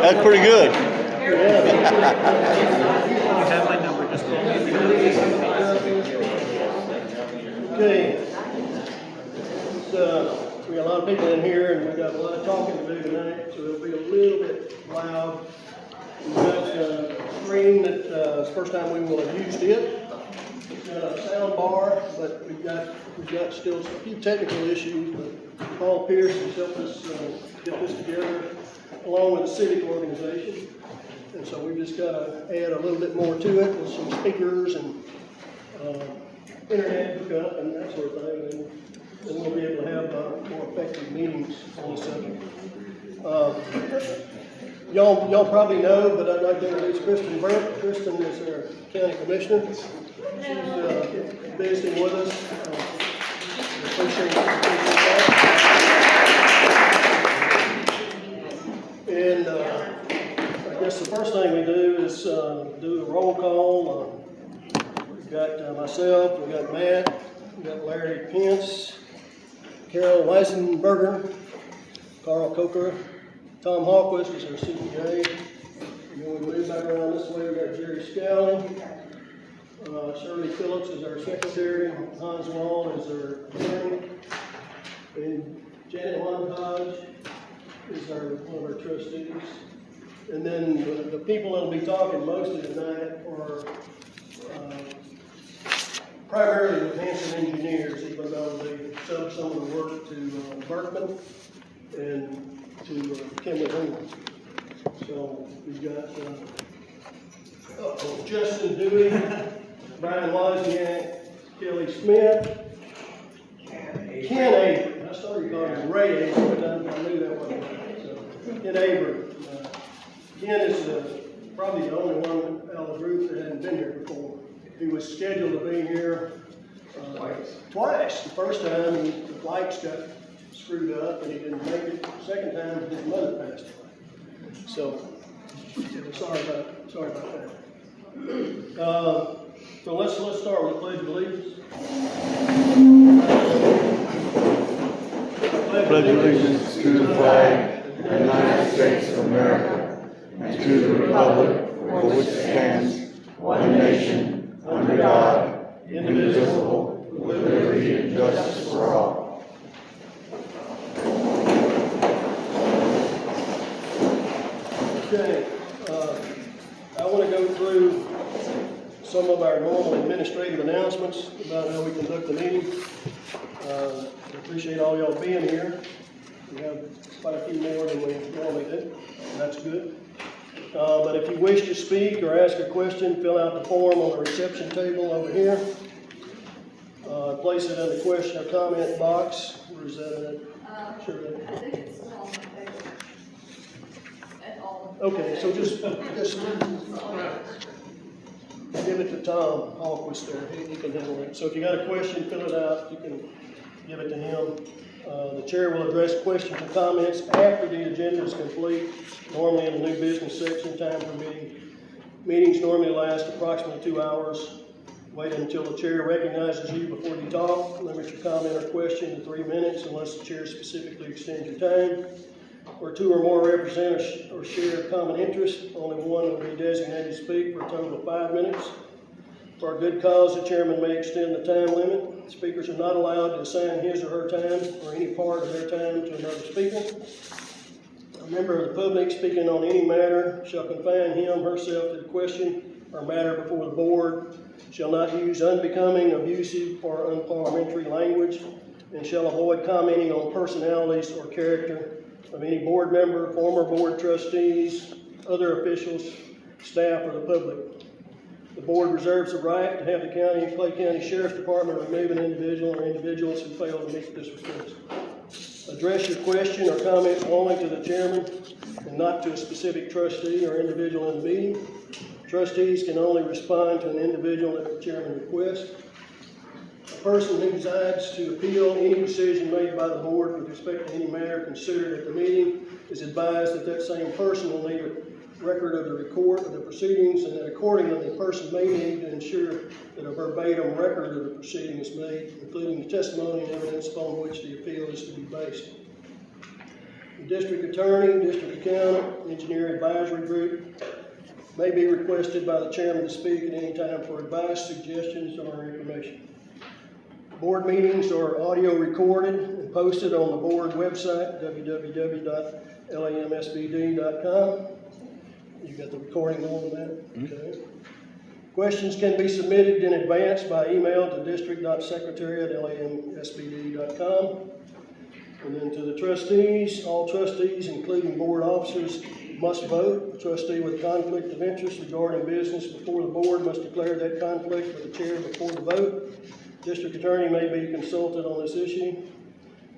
That's pretty good. You have my number, just call me. Okay. So, we got a lot of people in here and we got a lot of talking to do tonight, so it'll be a little bit loud. We've got a screen that, it's the first time we will have used it. It's got a sound bar, but we've got still a few technical issues, but Paul Pierce has helped us get this together along with the civic organization. And so we just got to add a little bit more to it with some speakers and internet hookup and that sort of thing. And then we'll be able to have more effective meetings on the subject. Y'all probably know, but I'd like to introduce Kristen Burke. Kristen is our county commissioner. She's visiting with us. Appreciate that. And I guess the first thing we do is do a roll call. We've got myself, we've got Matt, we've got Larry Pence, Carol Weisenberger, Carl Coker, Tom Hawquist is our CPA. And then we move back around this way, we've got Jerry Scally. Shirley Phillips is our secretary. Hans Wall is our attorney. And Janet Hodge is one of our trustees. And then the people that will be talking mostly tonight are primarily with Hanson Engineers, even though they sub some of the work to Berkman and to Kimberly England. So we've got Justin Dewey, Brian Wozniak, Kelly Smith, Ken Avery. I started calling him Ray Avery, but I knew that wasn't right. So Ken Avery. Ken is probably the only one out of the group that hadn't been here before. He was scheduled to be here twice. The first time, the flights got screwed up and he didn't make it. The second time, his mother passed away. So, sorry about that. So let's start with the Pledge of Allegiance. Pledge allegiance to the flag of the United States of America and to the republic for which it stands, one nation, under God, indivisible, with liberty and justice for all. Okay, I want to go through some of our normal administrative announcements about how we conduct the meeting. I appreciate all y'all being here. We have quite a few more than we normally do, and that's good. But if you wish to speak or ask a question, fill out the form on the reception table over here. Place it in the question or comment box. Where is that at? Sure. I think it's still on the table. At all. Okay, so just give it to Tom Hawquist there. He can handle it. So if you got a question, fill it out. You can give it to him. The chair will address questions and comments after the agenda is complete, normally in the new business section, time permitting. Meetings normally last approximately 2 hours. Wait until the chair recognizes you before you talk. Limit your comment or question to 3 minutes unless the chair specifically extends your time. Where 2 or more representatives or share a common interest, only one will be designated to speak for a total of 5 minutes. For a good cause, the chairman may extend the time limit. Speakers are not allowed to assign his or her time or any part of their time to another speaker. A member of the public speaking on any matter shall confine him or herself to the question or matter before the board, shall not use unbecoming, abusive, or unparliamentary language, and shall avoid commenting on personalities or character of any board member, former board trustees, other officials, staff, or the public. The board reserves the right to have the Clay County Sheriff's Department remove an individual or individuals who fail to meet this request. Address your question or comment only to the chairman and not to a specific trustee or individual in the meeting. Trustees can only respond to an individual if the chairman requests. A person who decides to appeal any decision made by the board with respect to any matter considered at the meeting is advised that that same person will need a record of the record of the proceedings, and that accordingly the person may need to ensure that a verbatim record of the proceeding is made, including the testimony and evidence upon which the appeal is to be based. The district attorney, district accountant, engineer advisory group may be requested by the chairman to speak at any time for advice, suggestions, or information. Board meetings are audio recorded and posted on the board website, www.lamsbd.com. You got the recording on that? Okay. Questions can be submitted in advance by email to district.secretary@lamsbd.com. And then to the trustees, all trustees, including board officers, must vote. A trustee with conflict of interest regarding business before the board must declare that conflict with the chair before the vote. District attorney may be consulted on this issue.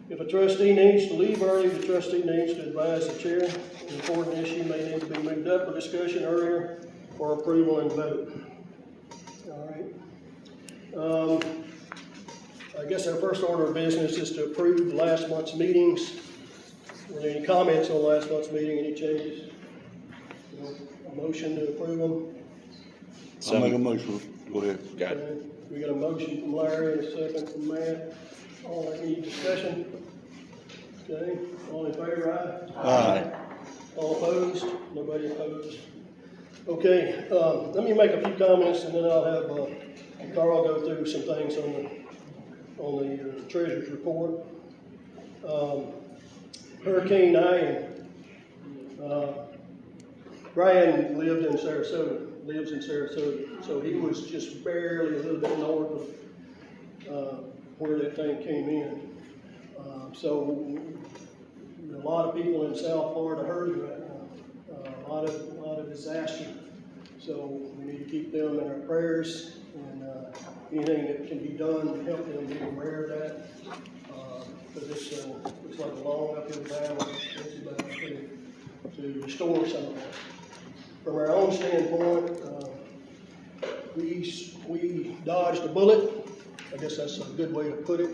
If a trustee needs to leave early, the trustee needs to advise the chair. An important issue may need to be moved up for discussion earlier for approval and vote. All right. I guess our first order of business is to approve last month's meetings. Were there any comments on last month's meeting, any changes? A motion to approve them? I'll make a motion. Go ahead. Got it. Okay. We got a motion from Larry and a second from Matt. All any discussion? Okay, all in favor, aye? Aye. All opposed? Nobody opposed? Okay, let me make a few comments and then I'll have Carl go through some things on the treasurer's report. Hurricane Ian. Brian lives in Sarasota, so he was just barely a little bit north of where that thing came in. So a lot of people in South Florida hurting right now. A lot of disaster. So we need to keep them in our prayers, and anything that can be done to help them be aware of that. Because it's like a long uphill battle to restore some of that. From our own standpoint, we dodged a bullet. I guess that's a good way to put it.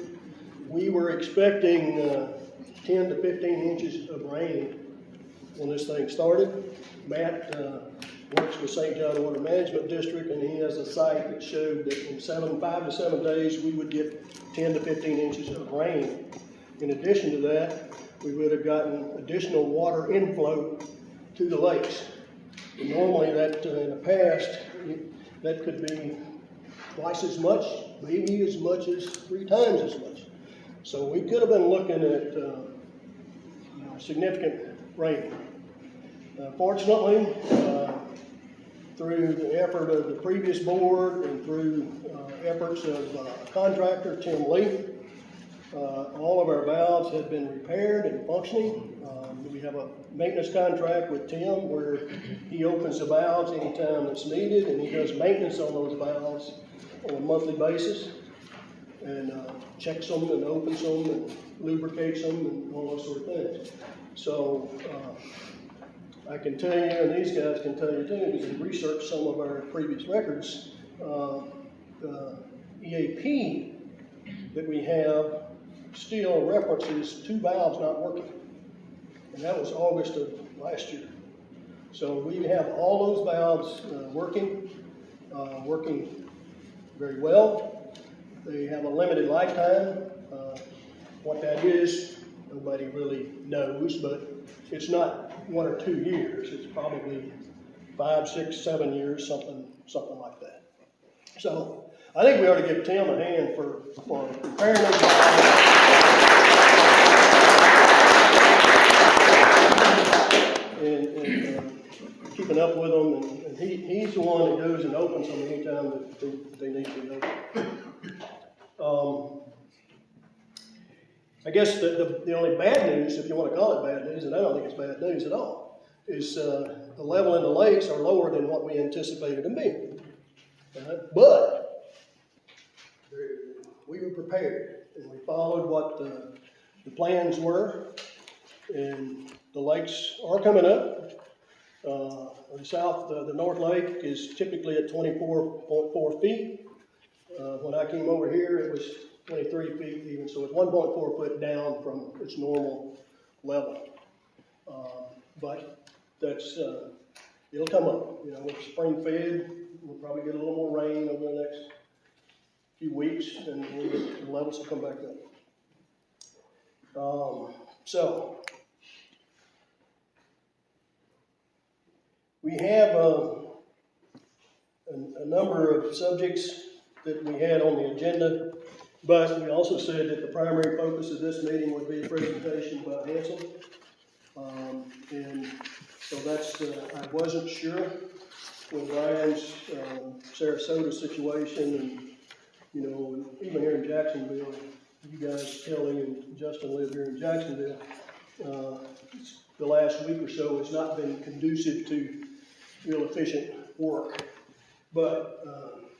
We were expecting 10 to 15 inches of rain when this thing started. Matt works with St. John Water Management District, and he has a site that showed that in 5 to 7 days we would get 10 to 15 inches of rain. In addition to that, we would have gotten additional water inflow to the lakes. And normally that in the past, that could be twice as much, maybe as much as 3 times as much. So we could have been looking at significant rain. Fortunately, through the effort of the previous board and through efforts of contractor Tim Lee, all of our valves have been repaired and functioning. We have a maintenance contract with Tim where he opens the valves anytime that's needed, and he does maintenance on those valves on a monthly basis, and checks them and opens them and lubricates them and all those sort of things. So I can tell you, and these guys can tell you too, because they researched some of our previous records, the EAP that we have still references 2 valves not working. And that was August of last year. So we have all those valves working very well. They have a limited lifetime. What that is, nobody really knows, but it's not 1 or 2 years. It's probably 5, 6, 7 years, something like that. So I think we ought to give Tim a hand for preparing those valves. And keeping up with them, and he's the one that goes and opens them anytime that they need to be opened. I guess the only bad news, if you want to call it bad news, and I don't think it's bad news at all, is the level in the lakes are lower than what we anticipated them being. But we were prepared, and we followed what the plans were, and the lakes are coming up. The North Lake is typically at 24.4 feet. When I came over here, it was 23 feet even, so it's 1.4 foot down from its normal level. But that's, it'll come up. With spring fed, we'll probably get a little more rain over the next few weeks, and the levels will come back up. So We have a number of subjects that we had on the agenda, but we also said that the primary focus of this meeting would be a presentation by Hanson. And so that's, I wasn't sure with Brian's Sarasota situation, and, you know, even here in Jacksonville, you guys, Kelly and Justin live here in Jacksonville. The last week or so has not been conducive to real efficient work. But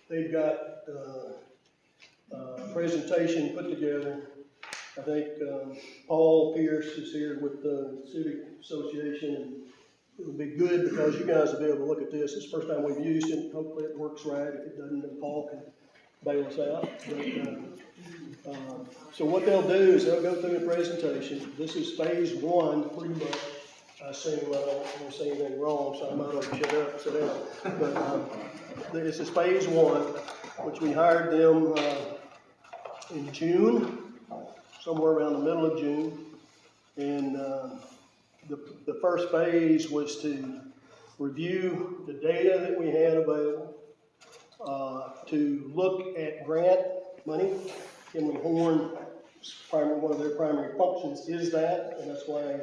they've got a presentation put together. I think Paul Pierce is here with the Civic Association, and it'll be good because you guys will be able to look at this. It's the first time we've used it. Hopefully it works right. If it doesn't, then Paul can bail us out. But, so what they'll do is they'll go through the presentation. This is phase one, pretty much. I assume I don't want to say anything wrong, so I might have to shut up and sit down. But this is phase one, which we hired them in June, somewhere around the middle of June. And the first phase was to review the data that we had available, to look at grant money. Kimley Horn, one of their primary functions is that, and that's why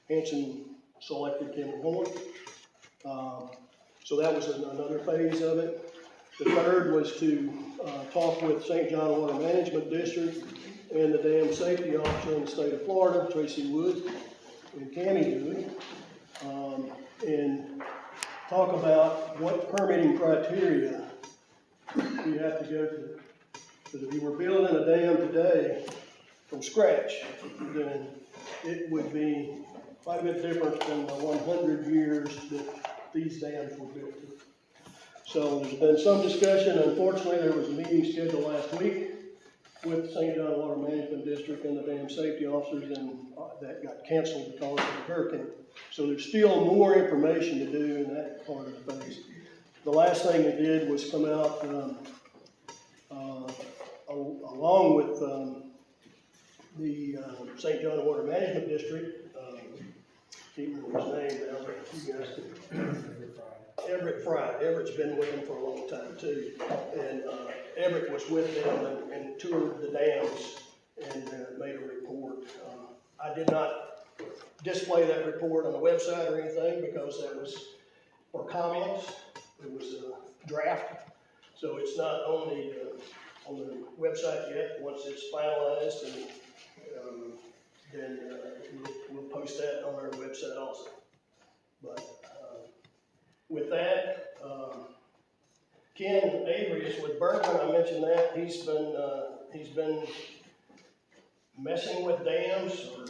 Hanson selected Kimley Horn. So that was another phase of it. The third was to talk with St. John Water Management District and the dam safety officer in the state of Florida, Tracy Wood and Cammie Wood, and talk about what permitting criteria you have to go through. Because if you were building a dam today from scratch, then it would be quite a bit different than the 100 years that these dams were built in. So there's been some discussion. Unfortunately, there was a meeting scheduled last week with St. John Water Management District and the dam safety officers, and that got canceled because of the hurricane. So there's still more information to do in that part of the phase. The last thing they did was come out along with the St. John Water Management District. Can't remember his name now, but you guys can. Everett Fry. Everett's been with them for a long time too. And Everett was with them and toured the dams and made a report. I did not display that report on the website or anything because that was for comments. It was a draft. So it's not on the website yet. Once it's finalized, and then we'll post that on our website also. But with that, Ken Avery is with Bergman. I mentioned that he's been messing with dams or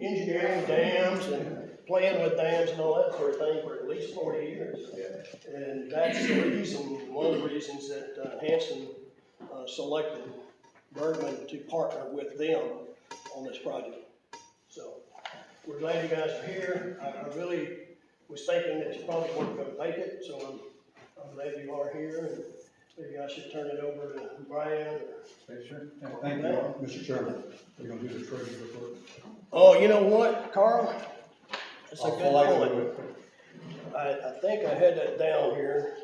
engineering dams and playing with dams and all that sort of thing for at least 40 years. And that's the reason, one of the reasons that Hanson selected Bergman to partner with them on this project. So we're glad you guys are here. I really was thinking that you probably weren't going to make it, so I'm glad you are here. And maybe I should turn it over to Brian. Sure. Thank you, Mr. Chairman. We're going to do the treasury report. Oh, you know what, Carl? That's a good point. It. I think I had that down here.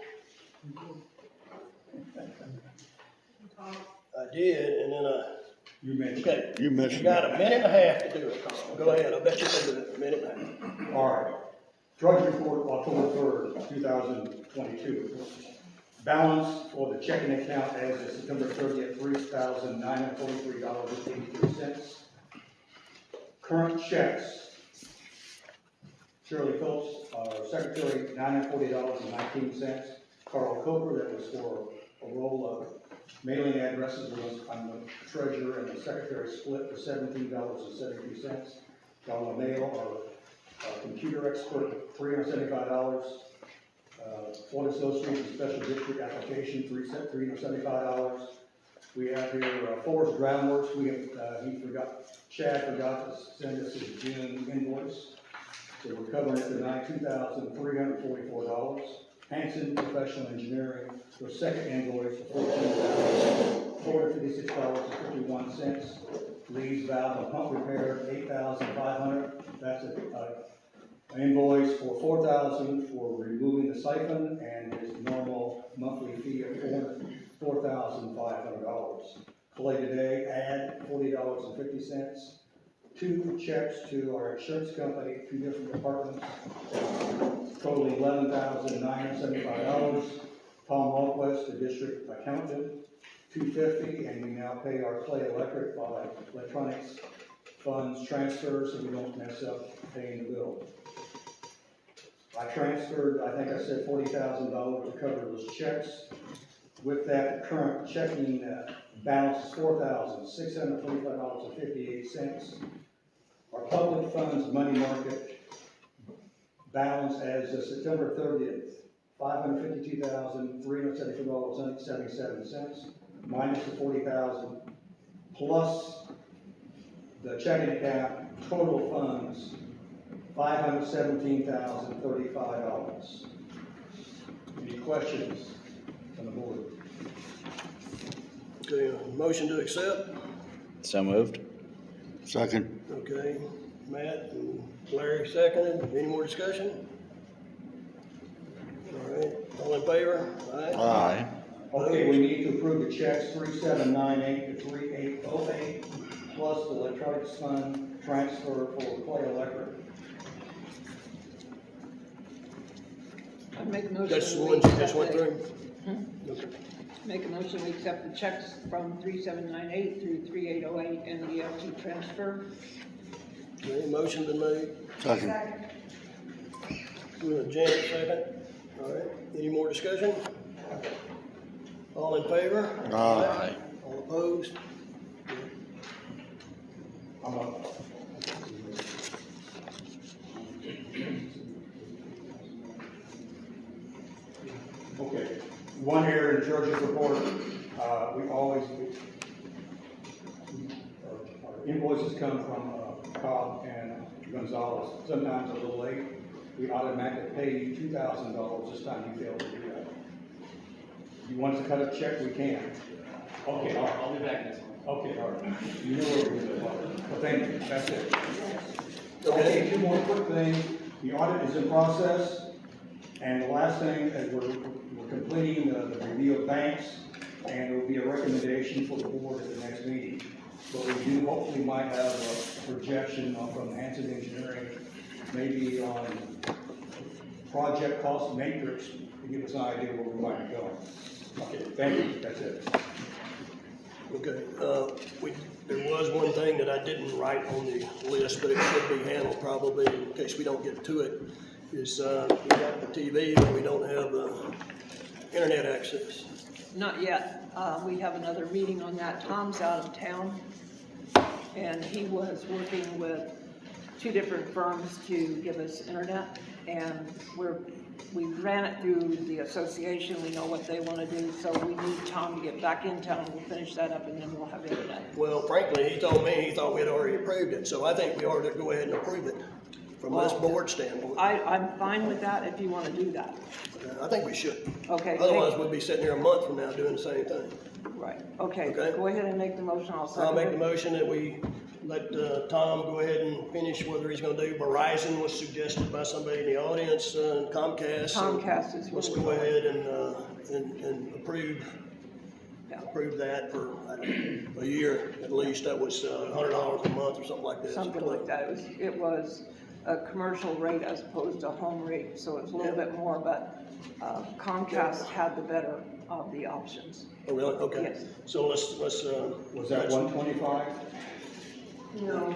I did, and then You mentioned. okay. You mentioned You got a minute and a half to do it, Carl. Go ahead. I bet you can do it in a minute and a half. All right. Treasury report, October 3rd, 2022. Balance for the checking account as of September 30th, $3,943.83. Current checks. Shirley Phillips, Secretary, $940.19. Carl Coker, that was for a roll of mailing addresses. I'm the treasurer and the secretary split for $17.72. Dollar mail or computer expert, $375. Florida Association Special District application, $375. We have here Forest Groundworks. We have Chad forgot to send us his June invoice, so we're covering it tonight, $2,344. Hanson Professional Engineering, their second invoice for $14,456.51. Lee's Valve and Pump Repair, $8,500. That's a an invoice for $4,000 for removing the siphon and his normal monthly fee of $4,500. Clay today, add $40.50. 2 checks to our insurance company, 2 different departments, totaling $11,975. Tom Walquist, the district accountant, $250, and we now pay our Clay Electric by electronics funds transfer, so we don't mess up paying the bill. I transferred, I think I said $40,000 to cover those checks. With that, the current checking balance is $4,645.58. Our public funds money market balance as of September 30th, $552,374.77, minus the $40,000, plus the checking account, total funds, $517,035. Any questions from the board? Okay, motion to accept? So moved. Second. Okay, Matt and Larry seconded. Any more discussion? All right, all in favor? Aye. Aye. Okay, we need to approve the checks 3798 to 3808, plus the electronics fund transfer for Clay Electric. I'd make a motion. That's the we ones you just accept went the- through? Okay. Make a motion, we accept the checks from 3798 through 3808 and the ELT transfer. Okay, motion been made. Second. Janet second. All right, any more discussion? All in favor? Aye. All opposed? I'm up. Okay, one here in Georgia's report, we always, our invoices come from Cobb and Gonzalez, sometimes a little late. We automatically pay you $2,000 this time you failed to do that. You want us to cut a check, we can. Okay, all right. I'll be back next month. Okay, all right. You know where we're going. Well, thank you, that's it. Okay, 2 more quick things. The audit is in process. And the last thing is we're completing the review of banks, and there will be a recommendation for the board at the next meeting. So we do hopefully might have a projection from Hanson Engineering, maybe on project cost matrix to give us an idea where we might be going. Okay, thank you, that's it. Okay, there was one thing that I didn't write on the list, but it should be handled probably in case we don't get to it, is we got the TV, but we don't have the internet access. Not yet. We have another meeting on that. Tom's out of town, and he was working with 2 different firms to give us internet, and we ran it through the association. We know what they want to do, so we need Tom to get back in town. We'll finish that up, and then we'll have internet. Well, frankly, he told me he thought we had already approved it, so I think we ought to go ahead and approve it from this board standpoint. I'm fine with that if you want to do that. I think we should. Okay. Otherwise, we'll be sitting here a month from now doing the same thing. Right, okay. Okay. Go ahead and make the motion. I'll second I'll make the it. motion that we let Tom go ahead and finish whether he's gonna do. Verizon was suggested by somebody in the audience, Comcast. So Comcast is let's what go we're ahead and approve that for, I don't know, a year at least. That was $100 a month or something like that. Something like that. It was a commercial rate as opposed to a home rate, so it's a little bit more, but Comcast had the better of the options. Oh, really? Okay. Yes. So let's. Was that 125? No, I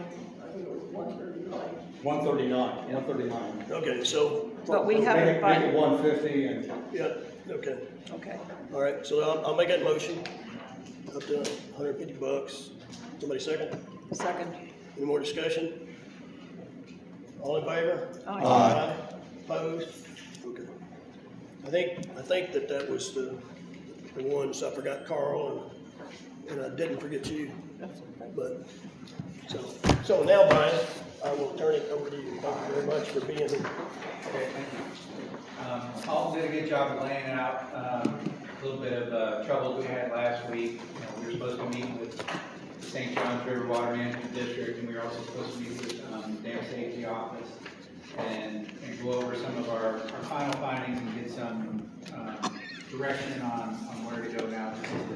think it was 139. 139. Okay, so, But we Make haven't it finally, 150 and. yeah, okay. okay. All right, so I'll make that motion up to $150. Somebody second? Second. Any more discussion? All in favor? Aye. Opposed? Okay. I think that was the ones. I forgot Carl and I didn't forget you. But, so now, Brian, I will turn it over to you. Thank you very much for being here. Okay, thank you. Paul did a good job of laying it out. A little bit of trouble we had last week. We were supposed to be meeting with St. John's River Water Management District, and we were also supposed to meet with Dam Safety Office. And go over some of our final findings and get some direction on where to go now, just to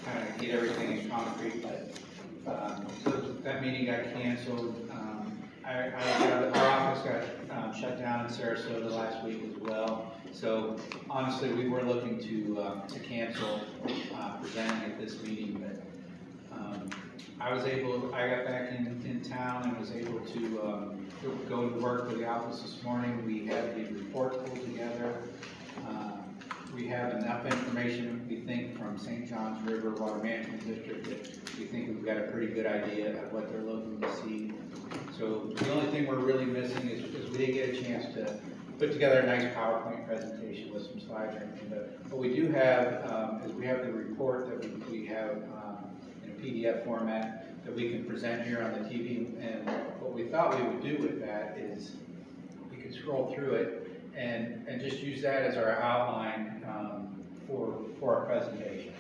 kind of get everything in concrete. But so that meeting got canceled. Our office got shut down in Sarasota last week as well. So honestly, we were looking to cancel presenting at this meeting, but I got back in town and was able to go to work with the office this morning. We had the report pulled together. We have enough information, we think, from St. Johns River Water Management District that we think we've got a pretty good idea of what they're looking to see. So the only thing we're really missing is we didn't get a chance to put together a nice PowerPoint presentation with some slides or anything. But what we do have is we have the report that we have in a PDF format that we can present here on the TV. And what we thought we would do with that is we could scroll through it and just use that as our outline for our presentation.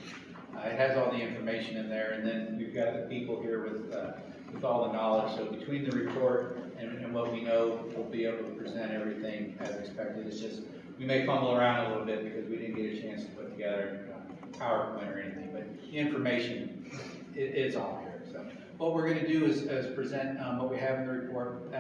It has all the information in there, and then we've got the people here with all the knowledge. So between the report and what we know, we'll be able to present everything as expected. It's just, we may fumble around a little bit because we didn't get a chance to put together PowerPoint or anything, but the information is all here. So what we're going to do is present what we have in the report.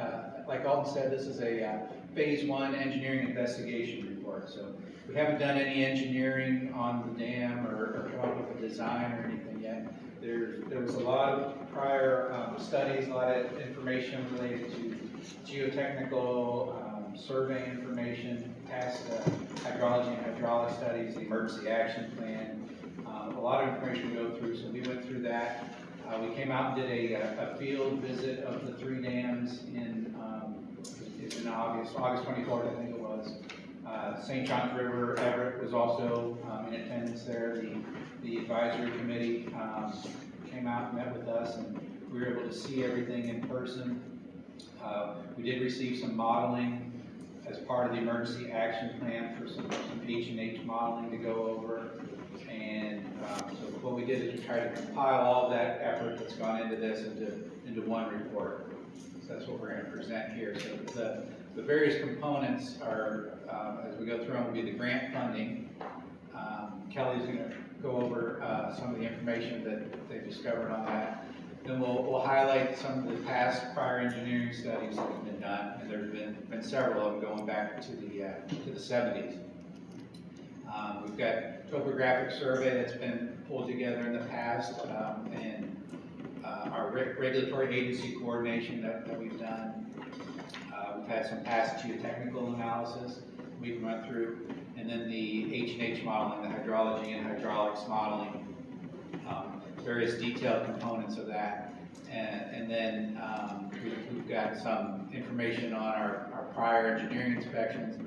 Like Alden said, this is a phase 1 engineering investigation report. So we haven't done any engineering on the dam or come up with a design or anything yet. There was a lot of prior studies, a lot of information related to geotechnical survey information, past hydrology and hydraulic studies, the emergency action plan, a lot of information to go through. So we went through that. We came out and did a field visit of the 3 dams in August 24th, I think it was. St. Johns River, Everett was also in attendance there. The advisory committee came out and met with us, and we were able to see everything in person. We did receive some modeling as part of the emergency action plan for some H&H modeling to go over. And so what we did is we tried to compile all that effort that's gone into this into one report. So that's what we're going to present here. So the various components are, as we go through them, will be the grant funding. Kelly's going to go over some of the information that they discovered on that. Then we'll highlight some of the past prior engineering studies that have been done, and there's been several of them going back to the 70s. We've got topographic survey that's been pulled together in the past, and our regulatory agency coordination that we've done. We've had some past geotechnical analysis we've run through, and then the H&H modeling, the hydrology and hydraulics modeling, various detailed components of that. And then we've got some information on our prior engineering inspections,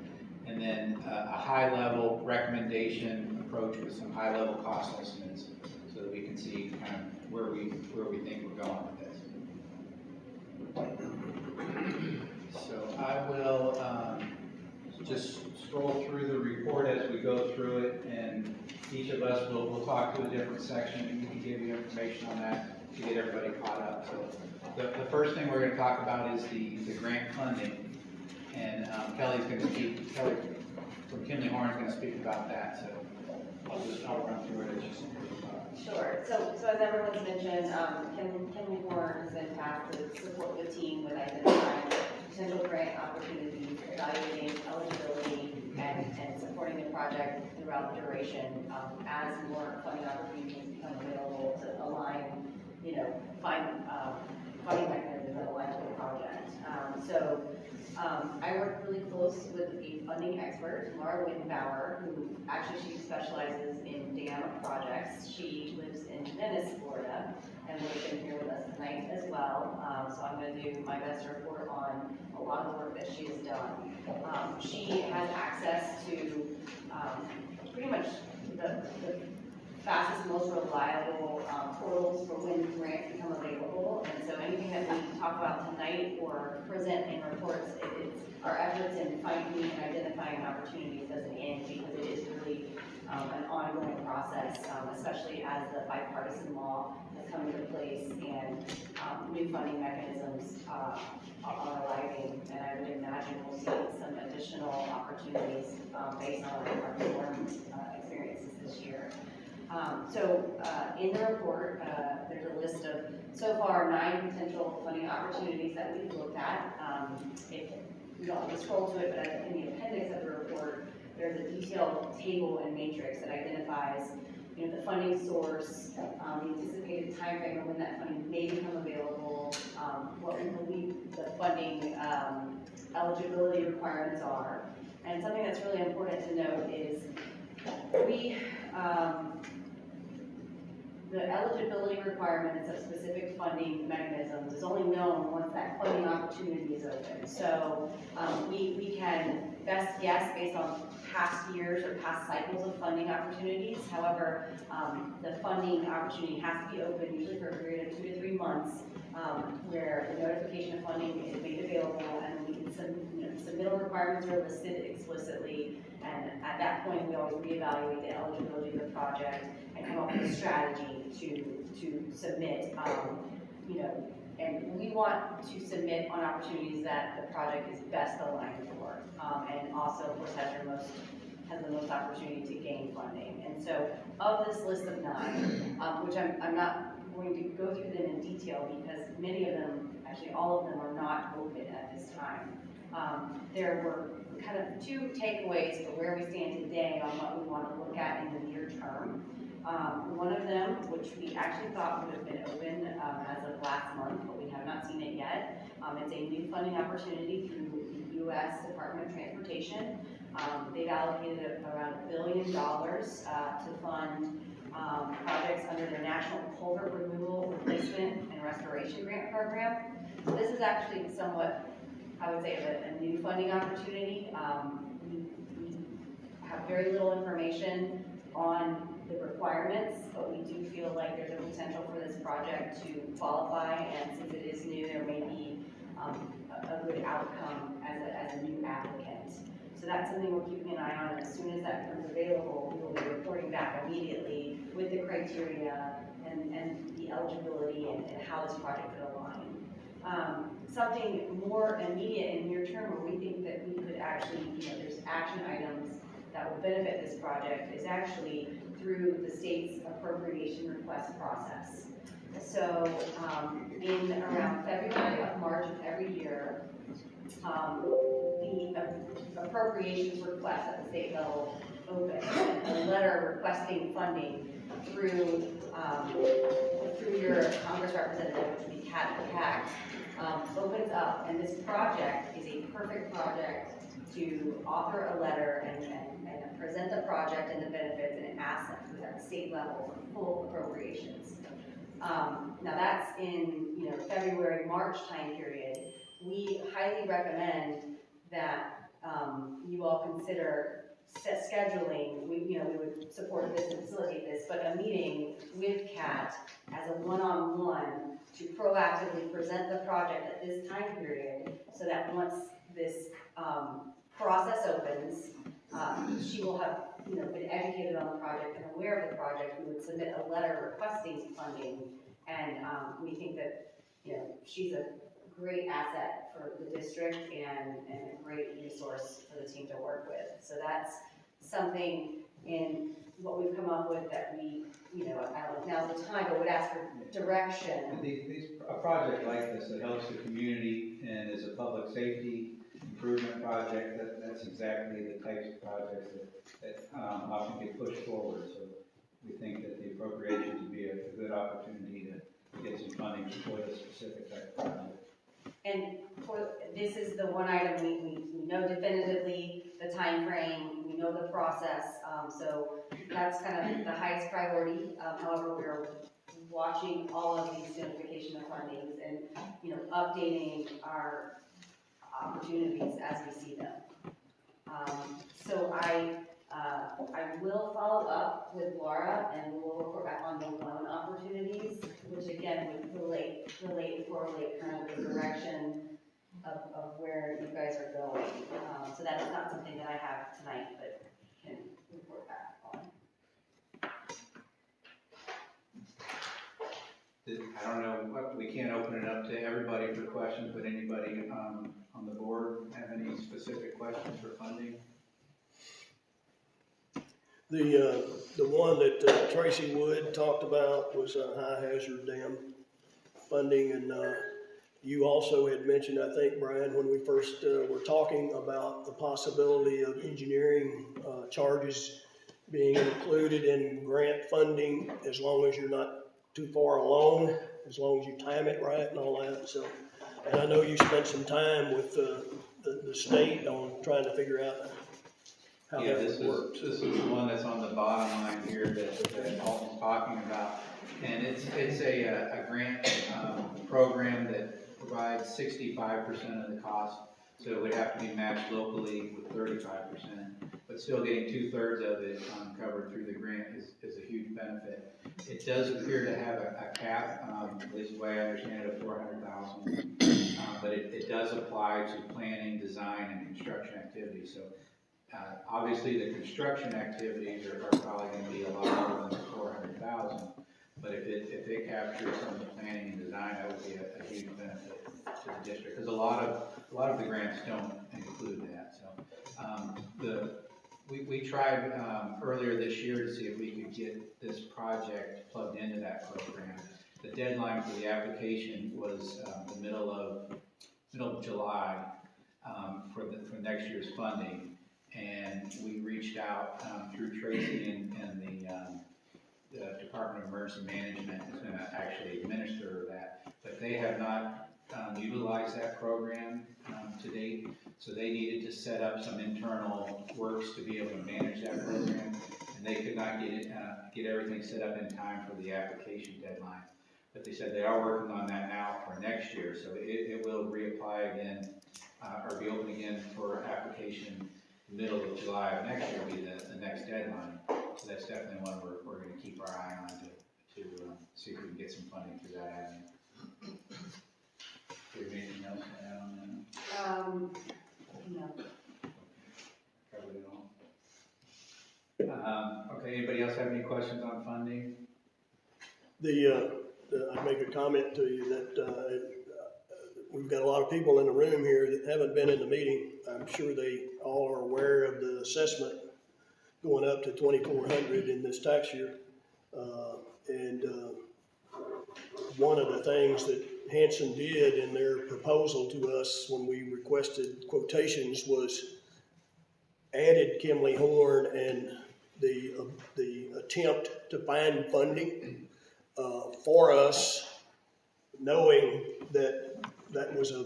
and then a high-level recommendation approach with some high-level cost estimates so that we can see kind of where we think we're going with this. So I will just scroll through the report as we go through it, and each of us will talk to a different section, and we can give you information on that to get everybody caught up. So the first thing we're going to talk about is the grant funding. And Kelly from Kinley Horn is going to speak about that. So I'll run through it as you see. Sure. So as everyone's mentioned, Kinley Horn has been tasked to support the team with identifying potential grant opportunities, evaluating eligibility, and supporting the project throughout the duration as more funding opportunities become available to align, find funding mechanisms that align with the project. I work really close with the funding expert, Laura Wittenbauer, who she specializes in dam projects. She lives in Venice, Florida, and would have been here with us tonight as well. So I'm going to do my best to report on a lot of the work that she has done. She has access to pretty much the fastest, most reliable portals for when grants become available. And so anything that we talk about tonight or present in reports, our efforts in finding and identifying opportunities doesn't end, because it is really an ongoing process, especially as the bipartisan law has come into place and new funding mechanisms are arriving. And I would imagine we'll see some additional additional opportunities based on our performance experiences this year. In the report, there's a list of, so far, 9 potential funding opportunities that we've looked at. If you don't have to scroll to it, but in the appendix of the report, there's a detailed table and matrix that identifies, the funding source, the anticipated timeframe of when that funding may become available, what we believe the funding eligibility requirements are. And something that's really important to note is the eligibility requirements of specific funding mechanisms is only known once that funding opportunity is open. So we can best guess based on past years or past cycles of funding opportunities. However, the funding opportunity has to be open usually for a period of 2 to 3 months, where the notification of funding is made available, and we can submittal requirements are listed explicitly. And at that point, we always reevaluate the eligibility of the project and come up with a strategy to submit, and we want to submit on opportunities that the project is best aligned for, and also, of course, has the most opportunity to gain funding. And so, of this list of 9, which I'm not going to go through them in detail because many of them, actually all of them, are not open at this time. There were kind of 2 takeaways for where we stand today on what we want to look at in the near term. One of them, which we actually thought would have been open as of last month, but we have not seen it yet. It's a new funding opportunity through the U.S. Department of Transportation. They've allocated around $1 billion to fund projects under their National Culvert Removal, Replacement, and Restoration Grant Program. So this is actually somewhat, I would say, a new funding opportunity. We have very little information on the requirements, but we do feel like there's a potential for this project to qualify, and since it is new, there may be a good outcome as a new applicant. So that's something we're keeping an eye on, and as soon as that becomes available, we will be reporting back immediately with the criteria and the eligibility and how this project could align. Something more immediate and near term where we think that we could actually, there's action items that will benefit this project is actually through the state's appropriation request process. So in around February of March of every year, the appropriations request at the state level opens, and a letter requesting funding through your Congress representative, which would be Kat PAC, opens up, and this project is a perfect project to author a letter and present the project and the benefits, and it asks at the state level for full appropriations. Now that's in February, March time period. We highly recommend that you all consider scheduling. We would support this and facilitate this, but a meeting with Kat as a one-on-one to proactively present the project at this time period, so that once this process opens, she will have been educated on the project and aware of the project. We would submit a letter requesting funding, and we think that she's a great asset for the district and a great resource for the team to work with. So that's something in what we've come up with that we, I don't know if now's the time, but would ask for direction. A project like this that helps the community and is a public safety improvement project, that's exactly the types of projects that often get pushed forward. So we think that the appropriations would be a good opportunity to get some funding for the specific type of project. And this is the one item we know definitively the time frame, we know the process, so that's kind of the highest priority. However, we're watching all of these notification of fundings and updating our opportunities as we see them. So I will follow up with Laura, and we'll report back on the loan opportunities, which again would correlate kind of the direction of where you guys are going. So that is not something that I have tonight, but can report back on. I don't know, we can't open it up to everybody for questions, but anybody on the board have any specific questions? questions for funding? The one that Tracy Wood talked about was a high hazard dam funding, and you also had mentioned, I think, Brian, when we first were talking about the possibility of engineering charges being included in grant funding, as long as you're not too far along, as long as you time it right and all that. So, and I know you spent some time with the state on trying to figure out how Yeah, that this would work. is the one that's on the bottom line here that Alton's talking about. And it's a grant program that provides 65% of the cost. So it would have to be matched locally with 35%, but still getting 2/3 of it covered through the grant is a huge benefit. It does appear to have a cap, at least the way I understand it, of $400,000, but it does apply to planning, design, and construction activities. So obviously the construction activities are probably going to be a lot more than 400,000, but if it captures some of the planning and design, that would be a huge benefit to the district, because a lot of the grants don't include that. So we tried earlier this year to see if we could get this project plugged into that program. The deadline for the application was the middle of July for next year's funding, and we reached out through Tracy and the Department of Emergency Management is going to actually administer that, but they have not utilized that program to date, so they needed to set up some internal works to be able to manage that program, and they could not get everything set up in time for the application deadline. But they said they are working on that now for next year, so it will reapply again, or be open again for application middle of July of next year will be the next deadline. So that's definitely one we're going to keep our eye on to see if we can get some funding through that avenue. Do you have anything else to add on that? No. Covered it all. Okay, anybody else have any questions on funding? I'd make a comment to you that we've got a lot of people in the room here that haven't been in the meeting. I'm sure they all are aware of the assessment going up to $2,400 in this tax year. And one of the things that Hanson did in their proposal to us when we requested quotations was added Kimley Horn and the attempt to find funding for us, knowing that that was a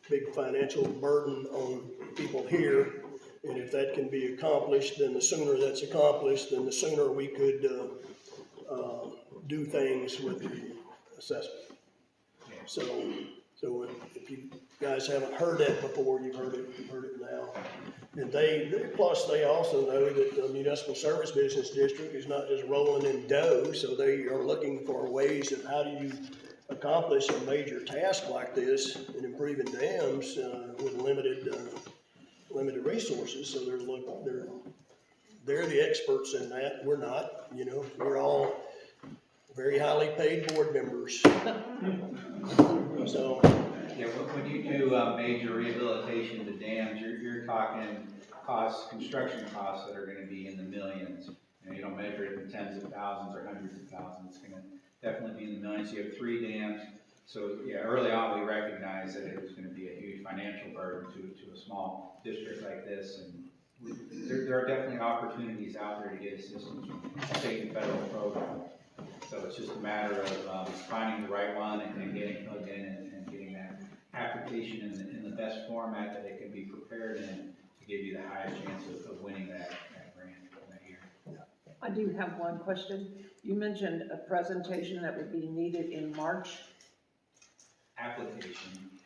big financial burden on people here. And if that can be accomplished, then the sooner that's accomplished, then the sooner we could do things with the assessment. So if you guys haven't heard that before, you've heard it now. And plus they also know that the Municipal Service Business District is not just rolling in dough, so they are looking for ways of how do you accomplish a major task like this in improving dams with limited resources. So they're the experts in that. We're not. You know, we're all very highly paid board members. So yeah, when you do major rehabilitation of the dams, you're talking construction costs that are going to be in the millions. You don't measure it in tens of thousands or hundreds of thousands. It's going to definitely be in the millions. You have 3 dams. So yeah, early on we recognized that it was going to be a huge financial burden to a small district like this, and there are definitely opportunities out there to get assistance from state and federal programs. So it's just a matter of finding the right one and getting plugged in and getting that application in the best format that it can be prepared in to give you the highest chance of winning that grant that year. I do have one question. You mentioned a presentation that would be needed in March.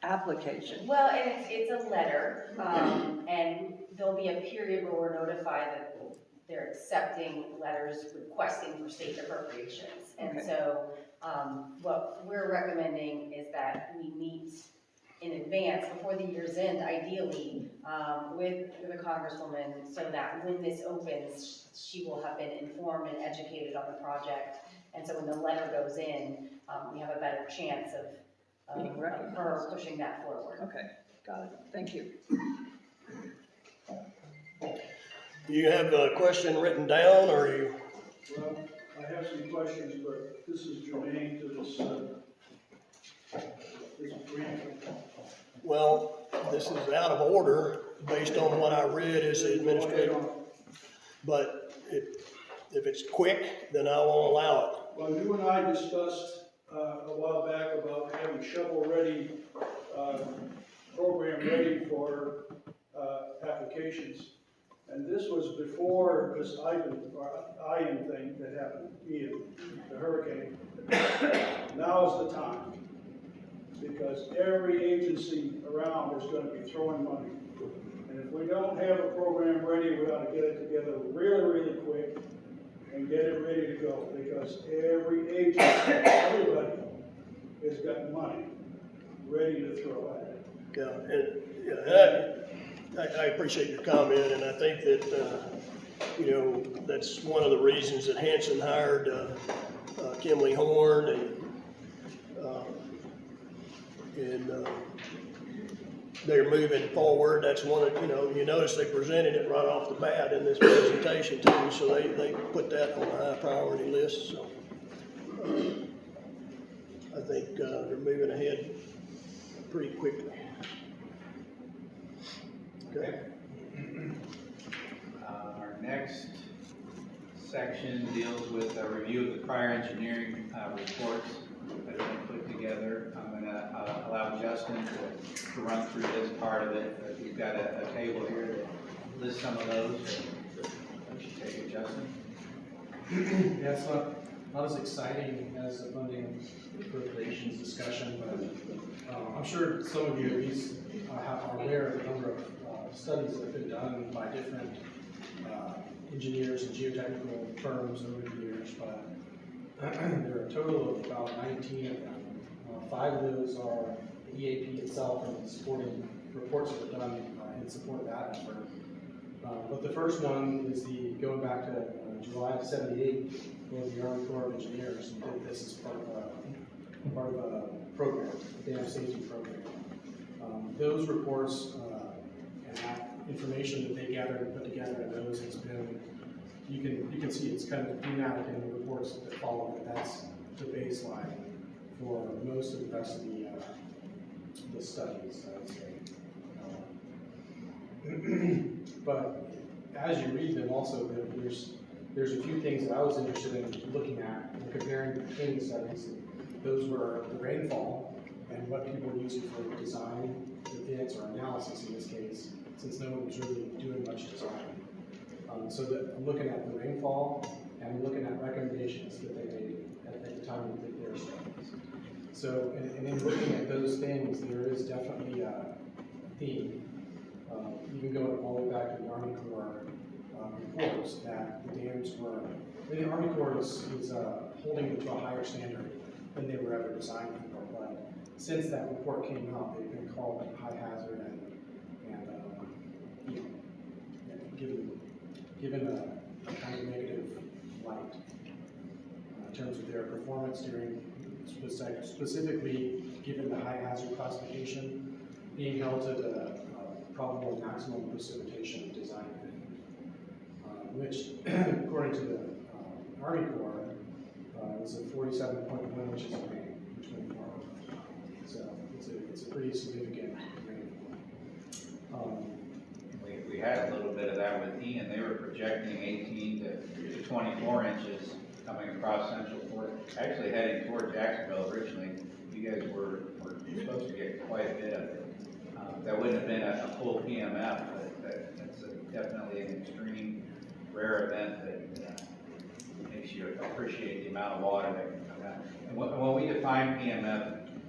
Application. Well, and it's a letter, and there'll be a period where we're notified that they're accepting letters requesting for state appropriations. And Okay. so what we're recommending is that we meet in advance before the year's end, ideally, with the Congresswoman, so that when this opens, she will have been informed and educated on the project. And so when the letter goes in, we have a better chance of her pushing that forward. Okay, got it. Thank you. You have a question written down, or you? Well, I have some questions, but this is germane to this grant. Well, this is out of order based on what I read as the administrator, but if it's quick, then I won't allow it. Well, you and I discussed a while back about having shovel-ready, program ready for applications. And this was before this Ian thing that happened, Ian, the hurricane. Now is the time, because every agency around is gonna be throwing money. And if we don't have a program ready, we ought to get it together really, really quick and get it ready to go, because every agency, everybody has got money ready to throw at it. Yeah, and, yeah, I appreciate your comment, and I think that, you know, that's one of the reasons that Hanson hired, Kimley Horn and they're moving forward. That's one of, you know, you notice they presented it right off the bat in this presentation too, so they put that on a high priority list, so. I think, they're moving ahead pretty quickly. Okay. Our next section deals with a review of the prior engineering reports that have been put together. I'm going to allow Justin to run through this part of it. We've got a table here that lists some of those. Why don't you take it, Justin? Yeah, it's not as exciting as the funding appropriations discussion, but I'm sure some of you at least are aware of the number of studies that have been done by different engineers and geotechnical firms over the years, but there are a total of about 19 of them. 5 of those are the EAP itself and supporting reports that were done in support of that effort. But the first one is going back to July of '78, was the Army Corps of Engineers, and did this as part of a program, a dam safety program. Those reports and that information that they gathered and put together in those has been, you can see it's kind of thematic in the reports that follow it. That's the baseline for most of the rest of the studies, I would say. But as you read them, also there's a few things that I was interested in looking at and comparing between the studies. Those were the rainfall and what people were using for design, events, or analysis in this case, since no one was really doing much design. So that I'm looking at the rainfall and I'm looking at recommendations that they made at the time they did their studies. So, and in looking at those things, there is definitely a theme. Even going all the way back to the Army Corps reports that the dams were, the Army Corps is holding them to a higher standard than they were ever designed for. But since that report came out, they've been called high hazard and you know, given a kind of negative light in terms of their performance during, specifically given the high hazard classification, being held to the probable maximum precipitation design which, according to the Army Corps, is a 47.1 inches of rain in 24 hours. So it's a pretty significant rainfall. We had a little bit of that with Ian. They were projecting 18 to 24 inches coming across Central Florida, actually heading toward Jacksonville originally. You guys were supposed to get quite a bit of it. That wouldn't have been a full PMF, but that's definitely an extreme, rare event that makes you appreciate the amount of water that can come out. And when we define PMF,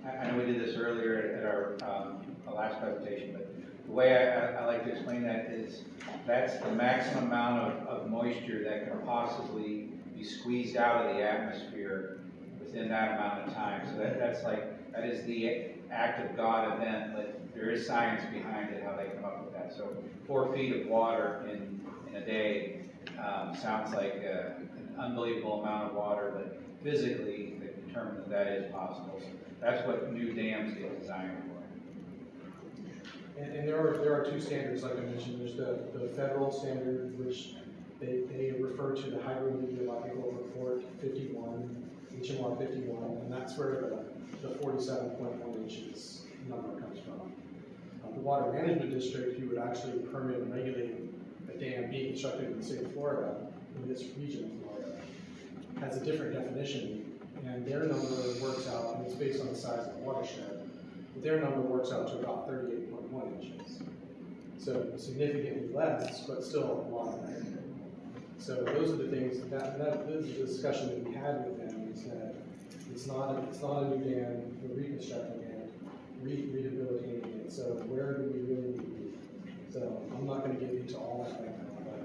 I know we did this earlier at our last presentation, but the way I like to explain that is that's the maximum amount of moisture that can possibly be squeezed out of the atmosphere within that amount of time. So that is the act of God event, but there is science behind it, how they come up with that. So 4 feet of water in a day sounds like an unbelievable amount of water, but physically they determine that is possible. So that's what new dams get designed for. And there are two standards, like I mentioned. There's the federal standard, which they refer to the hydrometeorological report 51, HMR 51, and that's where the 47.1 inches number comes from. The Water Management District, who would actually permit and regulate a dam being constructed in the state of Florida, in this region of Florida, has a different definition, and their number works out, and it's based on the size of the watershed, but their number works out to about 38.1 inches. So significantly less, but still a lot of that. So those are the things, that is the discussion that we had with them, is that it's not a new dam, we're reconstructing it, rehabilitating it, so where do we really need to be? So I'm not going to get into all that right now, but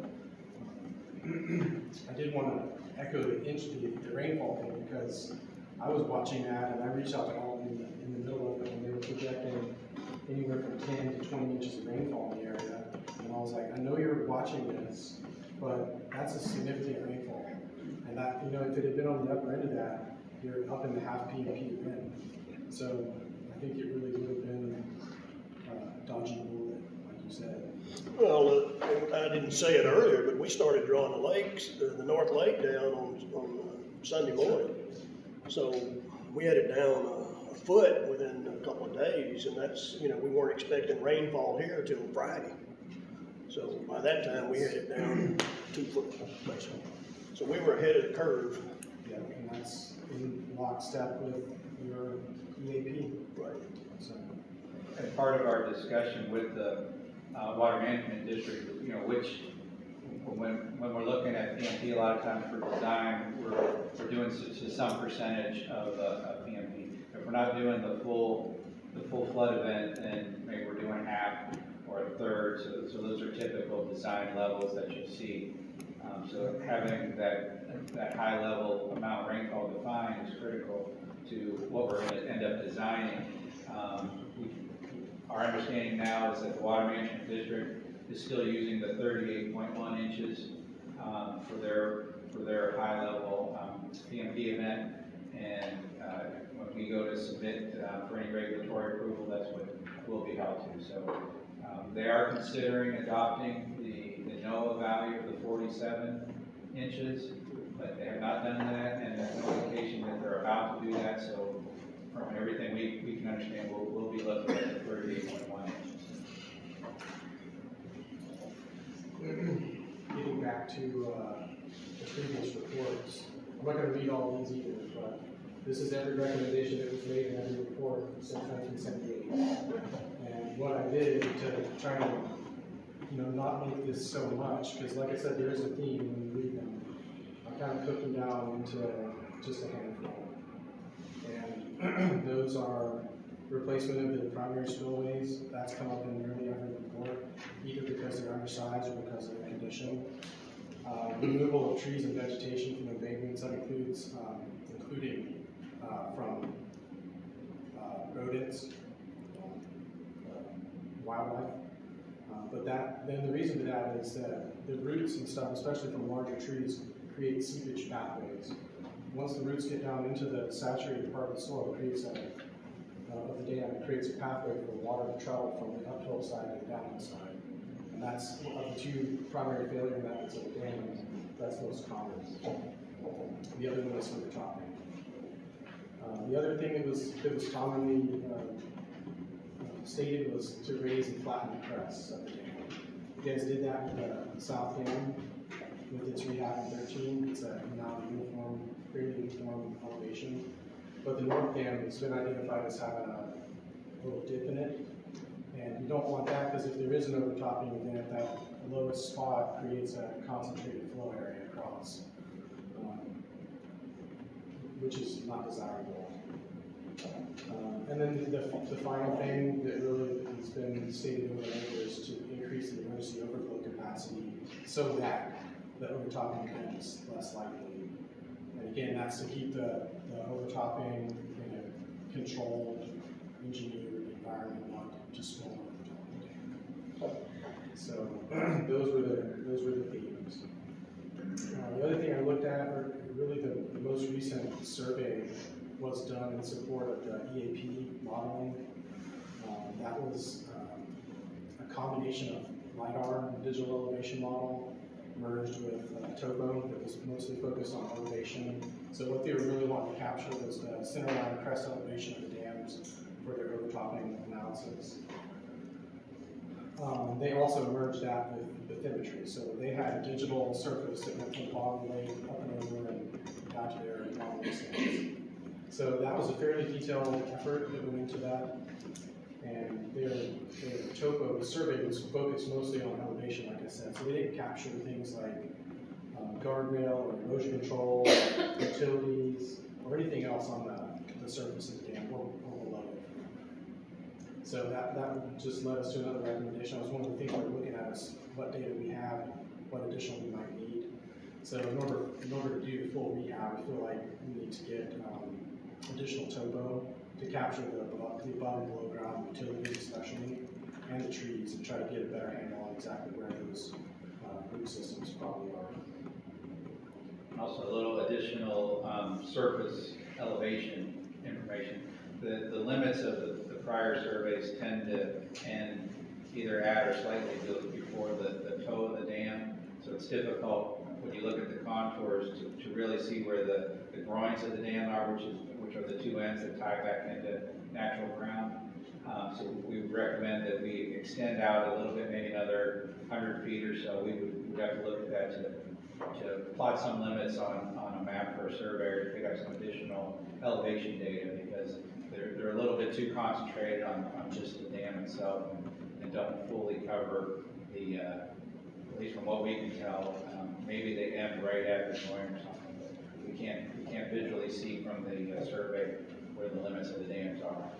I did want to echo the rainfall thing, because I was watching that and I reached out to Alton in the middle of it, and they were projecting anywhere from 10 to 20 inches of rainfall in the area, and I was like, I know you're watching this, but that's a significant rainfall, and that, you know, if it had been on the upper end of that, you're up in the half PMP event. So I think it really would have been dodging a bullet, like you said. Well, I didn't say it earlier, but we started drawing the lakes, the North Lake down on Sunday morning. So we had it down a foot within a couple of days, and that's, you know, we weren't expecting rainfall here till Friday. So by that time, we had it down 2 foot, basically. So we were ahead of the curve. Yeah, and that's in lockstep with your EAP. Right. So, As part of our discussion with the Water Management District, you know, when we're looking at PMP, a lot of times for design, we're doing to some percentage of PMP. If we're not doing the full flood event, then maybe we're doing half or a third. So those are typical design levels that you'll see. So having that high level amount of rainfall defined is critical to what we're going to end up designing. Our understanding now is that the Water Management District is still using the 38.1 inches for their high level PMP event, and when we go to submit for any regulatory approval, that's what we'll be held to. So they are considering adopting the NOAA value of the 47 inches, but they have not done that, and there's no indication that they're about to do that. So from everything we can understand, we'll be looking at the 38.1 inches. getting back to the previous reports, I'm not going to read all these either, but this is every recommendation that was made in every report since 1978. And what I did to try to, not make this so much, because like I said, there is a theme when you read them. I kind of put them down into just a handful. And those are replacement of the primary spillways. That's come up in nearly every report, either because they're undersized or because of the condition. Removal of trees and vegetation from embankments, that includes including from rodents, wildlife. But then the reason for that is that the roots and stuff, especially from larger trees, create seepage pathways. Once the roots get down into the saturated part of the soil, it creates of the dam, it creates a pathway for water to travel from the uphill side to the downhill side. And that's of the two primary failure methods of the dam, that's most common. The other one is overtopping. The other thing that was commonly stated was to raise and flatten the crest of the dam. You guys did that with the South Dam with its rehab in 13. It's a now uniform, fairly uniform elevation. But the North Dam has been identified as having a little dip in it. And you don't want that because if there is an overtopping event, that lowest spot creates a concentrated flow area across, which is not desirable. And then the final thing that really has been stated over and over is to increase the emergency overflow capacity so that the overtopping event is less likely. And again, that's to keep the overtopping in a controlled, engineered environment, not just storm overtopping. So those were the themes. The other thing I looked at, or really the most recent survey, was done in support of the EAP modeling. That was combination of LiDAR and digital elevation model merged with topo that was mostly focused on elevation. So what they were really wanting to capture was the centerline crest elevation of the dams for their overtopping analysis. They also merged that with bathymetry. So they had a digital surface that went from the bottom of the lake up and over and down to their bottom stands. So that was a fairly detailed effort that went into that. And their topo survey was focused mostly on elevation, like I said. So they didn't capture things like guardrail or erosion control, utilities, or anything else on the surface of the dam or below it. So that just led us to another recommendation. That was one of the things we were looking at is what data we have, what additional we might need. So in order to do the full rehab, I feel like we need to get additional topo to capture the above and below ground utilities especially, and the trees, and try to get a better handle on exactly where those root systems probably are. Also, a little additional surface elevation information. The limits of the prior surveys tend to end either at or slightly before the toe of the dam, so it's difficult when you look at the contours to really see where the groins of the dam are, which are the two ends that tie back into natural ground. So we would recommend that we extend out a little bit, maybe another 100 feet or so. We would have to look at that to plot some limits on a map for a surveyor to pick up some additional elevation data, because they're a little bit too concentrated on just the dam itself and don't fully cover the, at least from what we can tell, maybe they end right at the groin or something, but we can't visually see from the survey where the limits of the dams are.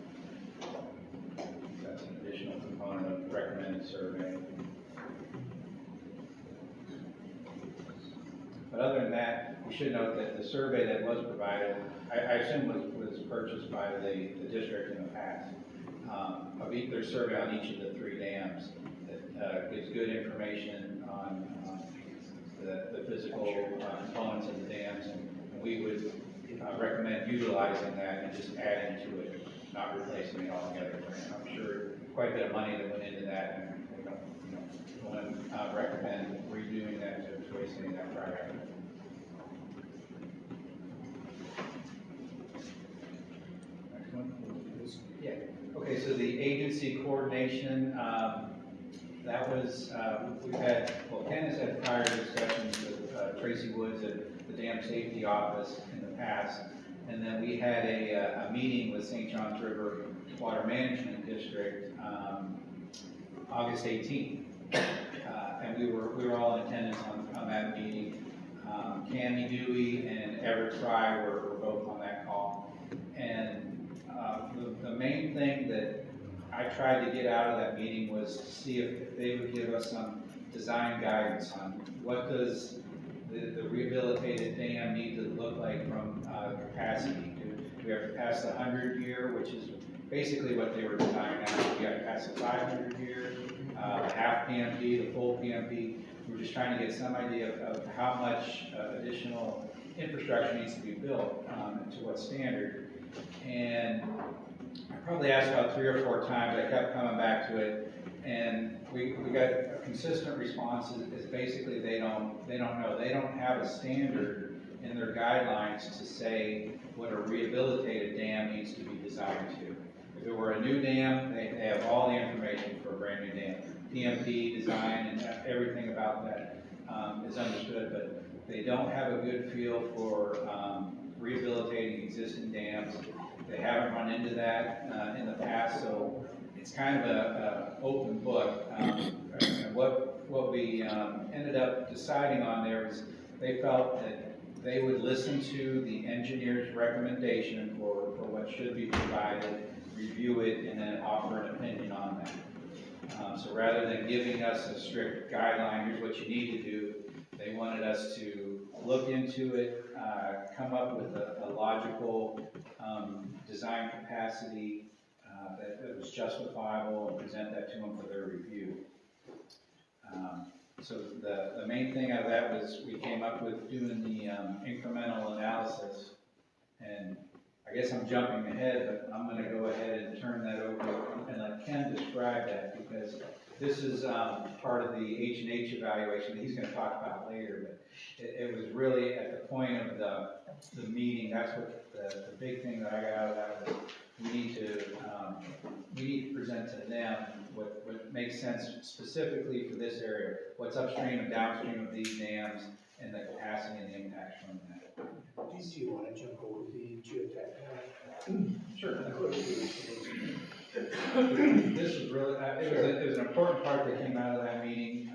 That's an additional component of recommended survey. But other than that, we should note that the survey that was provided, I assume was purchased by the district in the past. Their survey on each of the 3 dams that gives good information on the physical components of the dams, and we would recommend utilizing that and just adding to it, not replacing it altogether. I'm sure quite a bit of money that went into that, and we don't want to recommend redoing that to waste any of that project. Next one. Yeah. Okay, so the agency coordination, that was, Ken has had prior discussions with Tracy Woods at the Dam Safety Office in the past, and then we had a meeting with St. Johns River Water Management District August 18th, and we were all in attendance on that meeting. Cammy Dewey and Everett Fry were both on that call, and the main thing that I tried to get out of that meeting was to see if they would give us some design guidance on what does the rehabilitated dam need to look like from capacity. Do we have to pass the 100-year, which is basically what they were designing out? We have to pass the 500-year, half PMP, the full PMP. We're just trying to get some idea of how much additional infrastructure needs to be built and to what standard. And I probably asked about 3 or 4 times. I kept coming back to it, and we got a consistent response is basically they don't know. They don't have a standard in their guidelines to say what a rehabilitated dam needs to be designed to. If it were a new dam, they have all the information for a brand new dam. PMP design and everything about that is understood, but they don't have a good feel for rehabilitating existing dams. They haven't run into that in the past, so it's kind of an open book. And what we ended up deciding on there is they felt that they would listen to the engineer's recommendation for what should be provided, review it, and then offer an opinion on that. So rather than giving us a strict guideline, here's what you need to do, they wanted us to look into it, come up with a logical design capacity that was justifiable, and present that to them for their review. So the main thing out of that was we came up with doing the incremental analysis, and I guess I'm jumping ahead, but I'm going to go ahead and turn that over and let Ken describe that, because This is part of the H&H evaluation that he's gonna talk about later, but it was really at the point of the meeting, that's what the big thing that I got out of that was, we need to present to them what makes sense specifically for this area, what's upstream and downstream of these dams, and the capacity and the impacts from that. Do you want to jump over the geotechnical? Sure. This was really, it was an important part that came out of that meeting.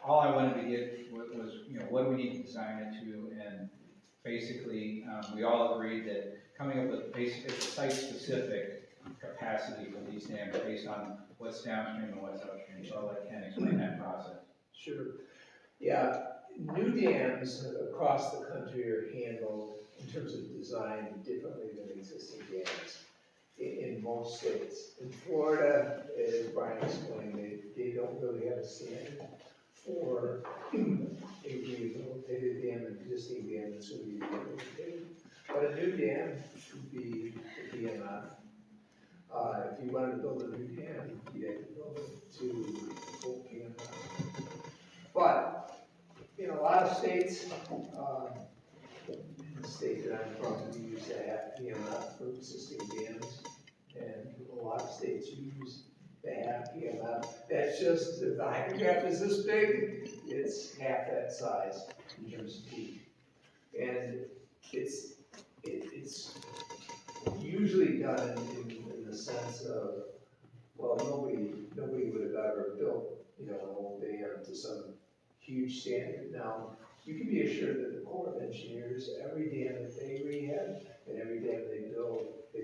All I wanted to get was, what do we need to design it to? And basically, we all agreed that coming up with a site-specific capacity for these dams based on what's downstream and what's upstream. So I'll let Ken explain that process. Sure. Yeah, new dams across the country are handled in terms of design differently than existing dams in most states. In Florida, as Brian explained, they don't really have a standard for a rehabilitated dam, an existing dam that's going to be rehabilitated. But a new dam would be the BMF. If you wanted to build a new dam, you'd have to build it to full BMF. But in a lot of states, in the state that I'm from, we use the half PMF for existing dams, and a lot of states use the half PMF. That's just, if the hydrograph is this big, it's half that size in terms of feet. And it's usually done in the sense of, well, nobody would have ever built, an old dam to some huge standard. Now, you can be assured that the Corps of Engineers, every dam that they rehab and every dam they build to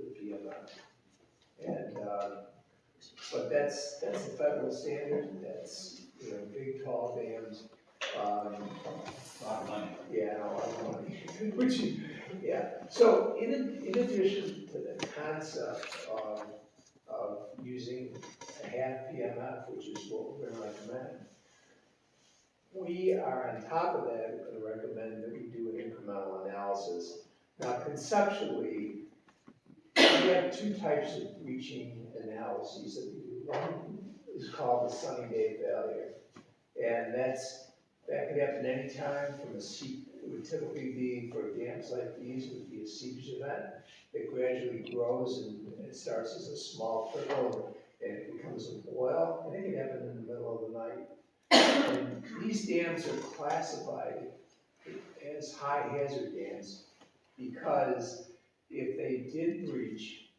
the PMF. And, but that's the federal standard. That's, big, tall dams. A lot of money. Yeah, a lot of money. Yeah. So in addition to the concept of using a half PMF, which is what we're going to recommend, we are on top of that going to recommend that we do an incremental analysis. Now, conceptually, we have two types of breaching analyses that we do. One is called the sunny day failure, and that could happen anytime from a seep. It would typically be for dams like these, it would be a seepage event that gradually grows and it starts as a small trickle and it becomes a boil, and it can happen in the middle of the night. And these dams are classified as high hazard dams because if they did breach,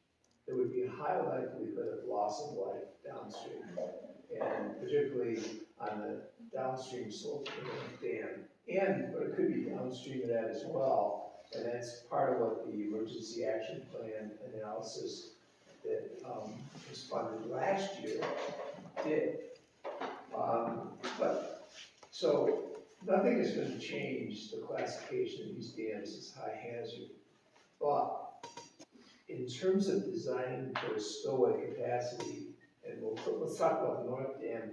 there would be a high likelihood of loss of life downstream, and particularly on the downstream slope of the dam. But it could be downstream of that as well, and that's part of what the emergency action plan analysis that was funded last year did. So nothing is going to change the classification of these dams as high hazard. But in terms of designing for spillway capacity, and let's talk about the North Dam.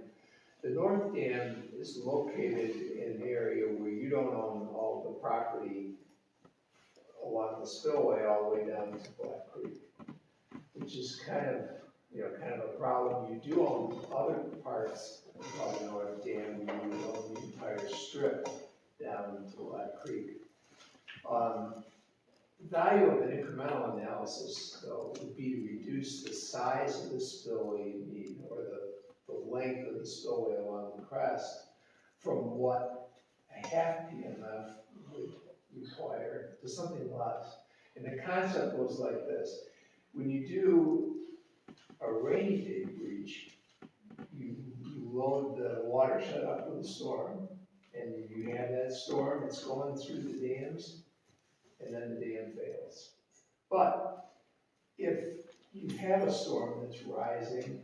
The North Dam is located in an area where you don't own all the property along the spillway all the way down to Black Creek, which is kind of a problem. You do own other parts of the North Dam, where you would own the entire strip down to Black Creek. The value of an incremental analysis, though, would be to reduce the size of the spillway you need, or the length of the spillway along the crest, from what a half PMF would require to something less. And the concept goes like this. When you do a rainy day breach, you load the watershed up with a storm, and you have that storm, it's going through the dams, and then the dam fails. But if you have a storm that's rising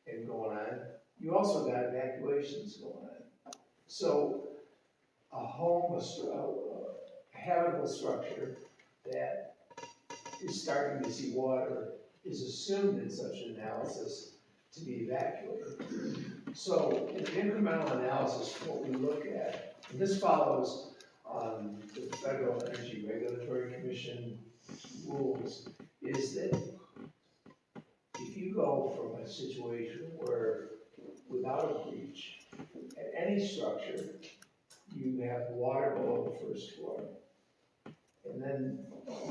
and going on, you also got evacuations going on. So a home, a habitable structure that is starting to see water is assumed in such an analysis to be evacuated. So in the incremental analysis, what we look at, and this follows the Federal Energy Regulatory Commission rules, is that if you go from a situation where without a breach. At any structure, you have water below the first floor. And then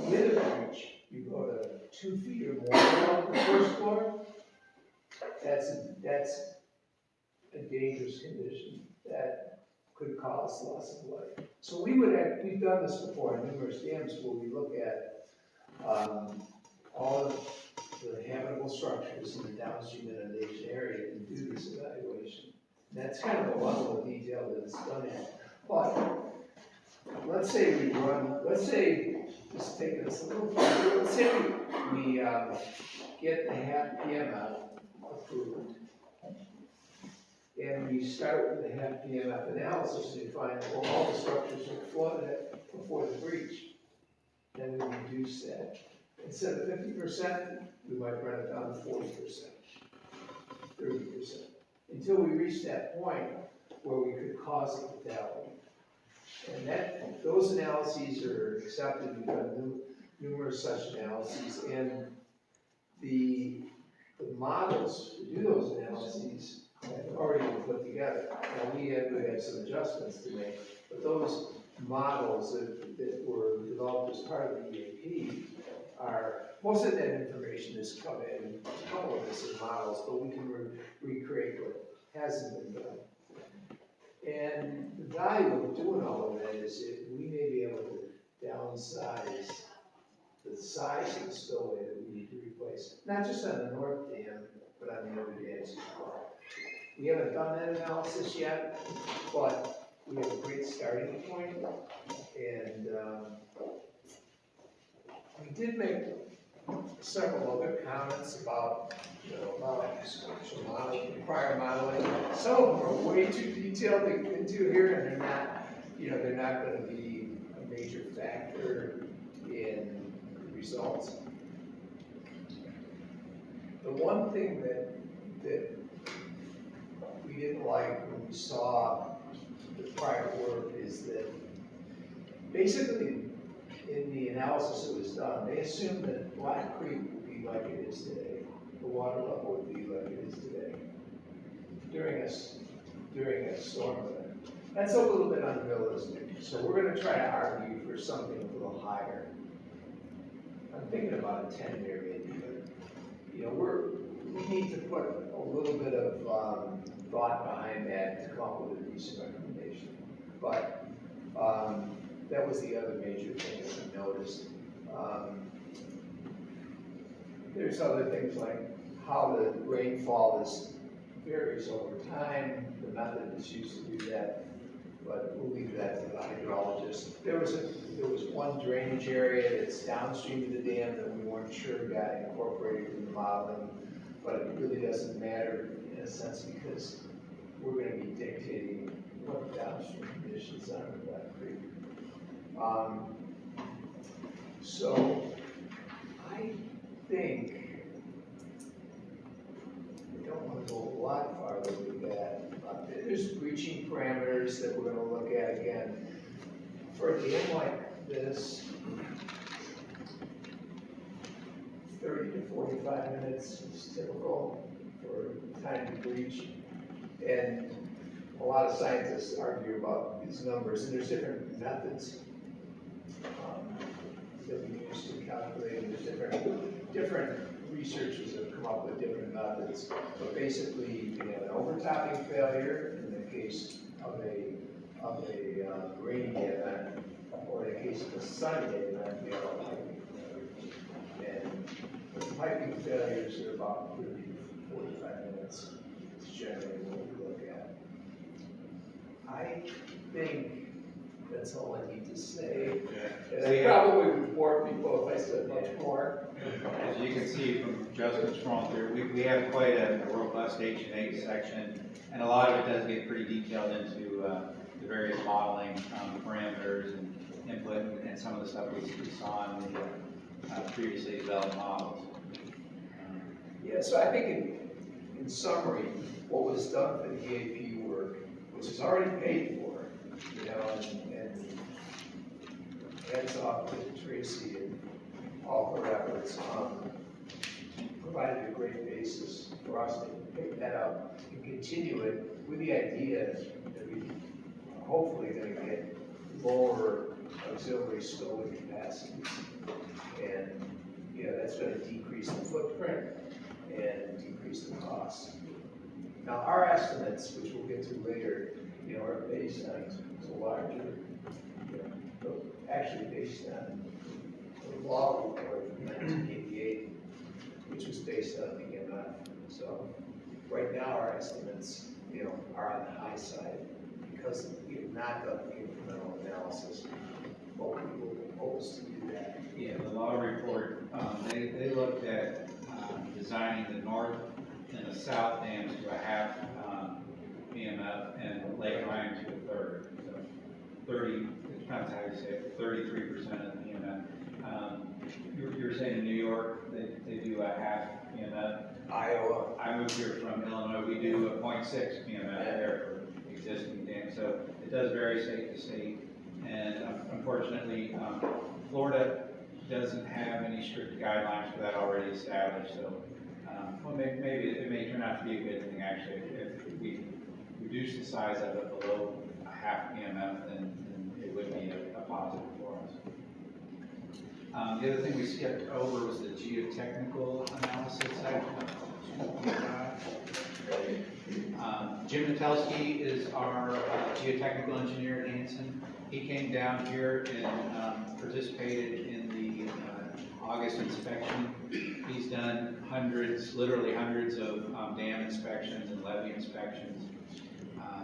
with a breach, you go to 2 feet or more above the first floor. That's a dangerous condition that could cause loss of life. So we've done this before in numerous dams where we look at all of the habitable structures in the downstream inundation area and do this evaluation. And that's kind of the level of detail that it's done at. But let's say just take this a little further, let's say we get the half PMF approved. And we start with the half PMF analysis and we find that all the structures are flooded before the breach. Then we reduce that. Instead of 50%, we might run it down to 40%, 30%, until we reach that point where we could cause a fatality. And those analyses are accepted. We've done numerous such analyses, and the models to do those analyses have already been put together. Now we have some adjustments to make, but those models that were developed as part of the EAP most of that information has come in, a couple of this is models, but we can recreate what hasn't been done. And the value of doing all of that is that we may be able to downsize the size of the spillway that we need to replace, not just on the north dam, but on the other dams as well. We haven't done that analysis yet, but we have a great starting point, and we did make several other comments about, prior modeling. Some of them are way too detailed to get into here, and they're not going to be a major factor in the results. The one thing that we didn't like when we saw the prior work is that basically in the analysis that was done, they assumed that Black Creek would be like it is today. The water level would be like it is today during a storm event. That's a little bit unrealistic. So we're going to try to argue for something a little higher. I'm thinking about a 10-year maybe, but we need to put a little bit of thought behind that to come up with a decent recommendation. But that was the other major thing that we noticed. There's other things like how the rainfall varies over time. The method that's used to do that, but we'll leave that to the hydrologist. There was one drainage area that's downstream of the dam that we weren't sure got incorporated in the modeling, but it really doesn't matter in a sense because we're going to be dictating what the downstream conditions are in Black Creek. So I think we don't want to go a lot farther with that. There's breaching parameters that we're going to look at again. For a dam like this, 30 to 45 minutes is typical for time to breach. And a lot of scientists argue about these numbers, and there's different methods that we use to calculate. And there's different researchers have come up with different methods. But basically, you can have an overtopping failure in the case of a rainy day event, or in the case of a sunny day event, you have a piping failure. And the piping failures are about 30 to 45 minutes. It's generally what we look at. I think that's all I need to say. And I probably would bore people if I said much more. As you can see from Justin's front there, we have quite a robust H&A section, and a lot of it does get pretty detailed into the various modeling parameters and input, and some of the stuff we saw in the previously developed models. Yeah, so I think in summary, what was done for the EAP work, which is already paid for, and hats off to Tracy and all her efforts. provided a great basis for us to pick that up and continue it with the idea that we hopefully gonna get lower auxiliary spillway capacities. And, you know, that's gonna decrease the footprint and decrease the cost. Now, our estimates, which we'll get to later, you know, are based on a larger, you know, actually based on the law report from 1988, which was based on PMF. So right now, our estimates, you know, are on the high side because we have not done the incremental analysis. But we will propose to do that. Yeah, the law report, they looked at designing the north and the south dams to a half PMF and Lake Ryan to a third. So 30, it depends how you say it, 33% of the PMF. You're saying in New York, they do a half PMF. Iowa. I moved here from Illinois, we do a 0.6 PMF there for existing dams. So it does vary state to state. And unfortunately, Florida doesn't have any strict guidelines for that already established. So, well, maybe it may turn out to be a good thing actually. If we reduce the size of it below a half PMF, then it would be a positive for us. The other thing we skipped over was the geotechnical analysis section. Jim Metelsky is our geotechnical engineer at Hanson. He came down here and participated in the August inspection. He's done literally hundreds of dam inspections and levee inspections.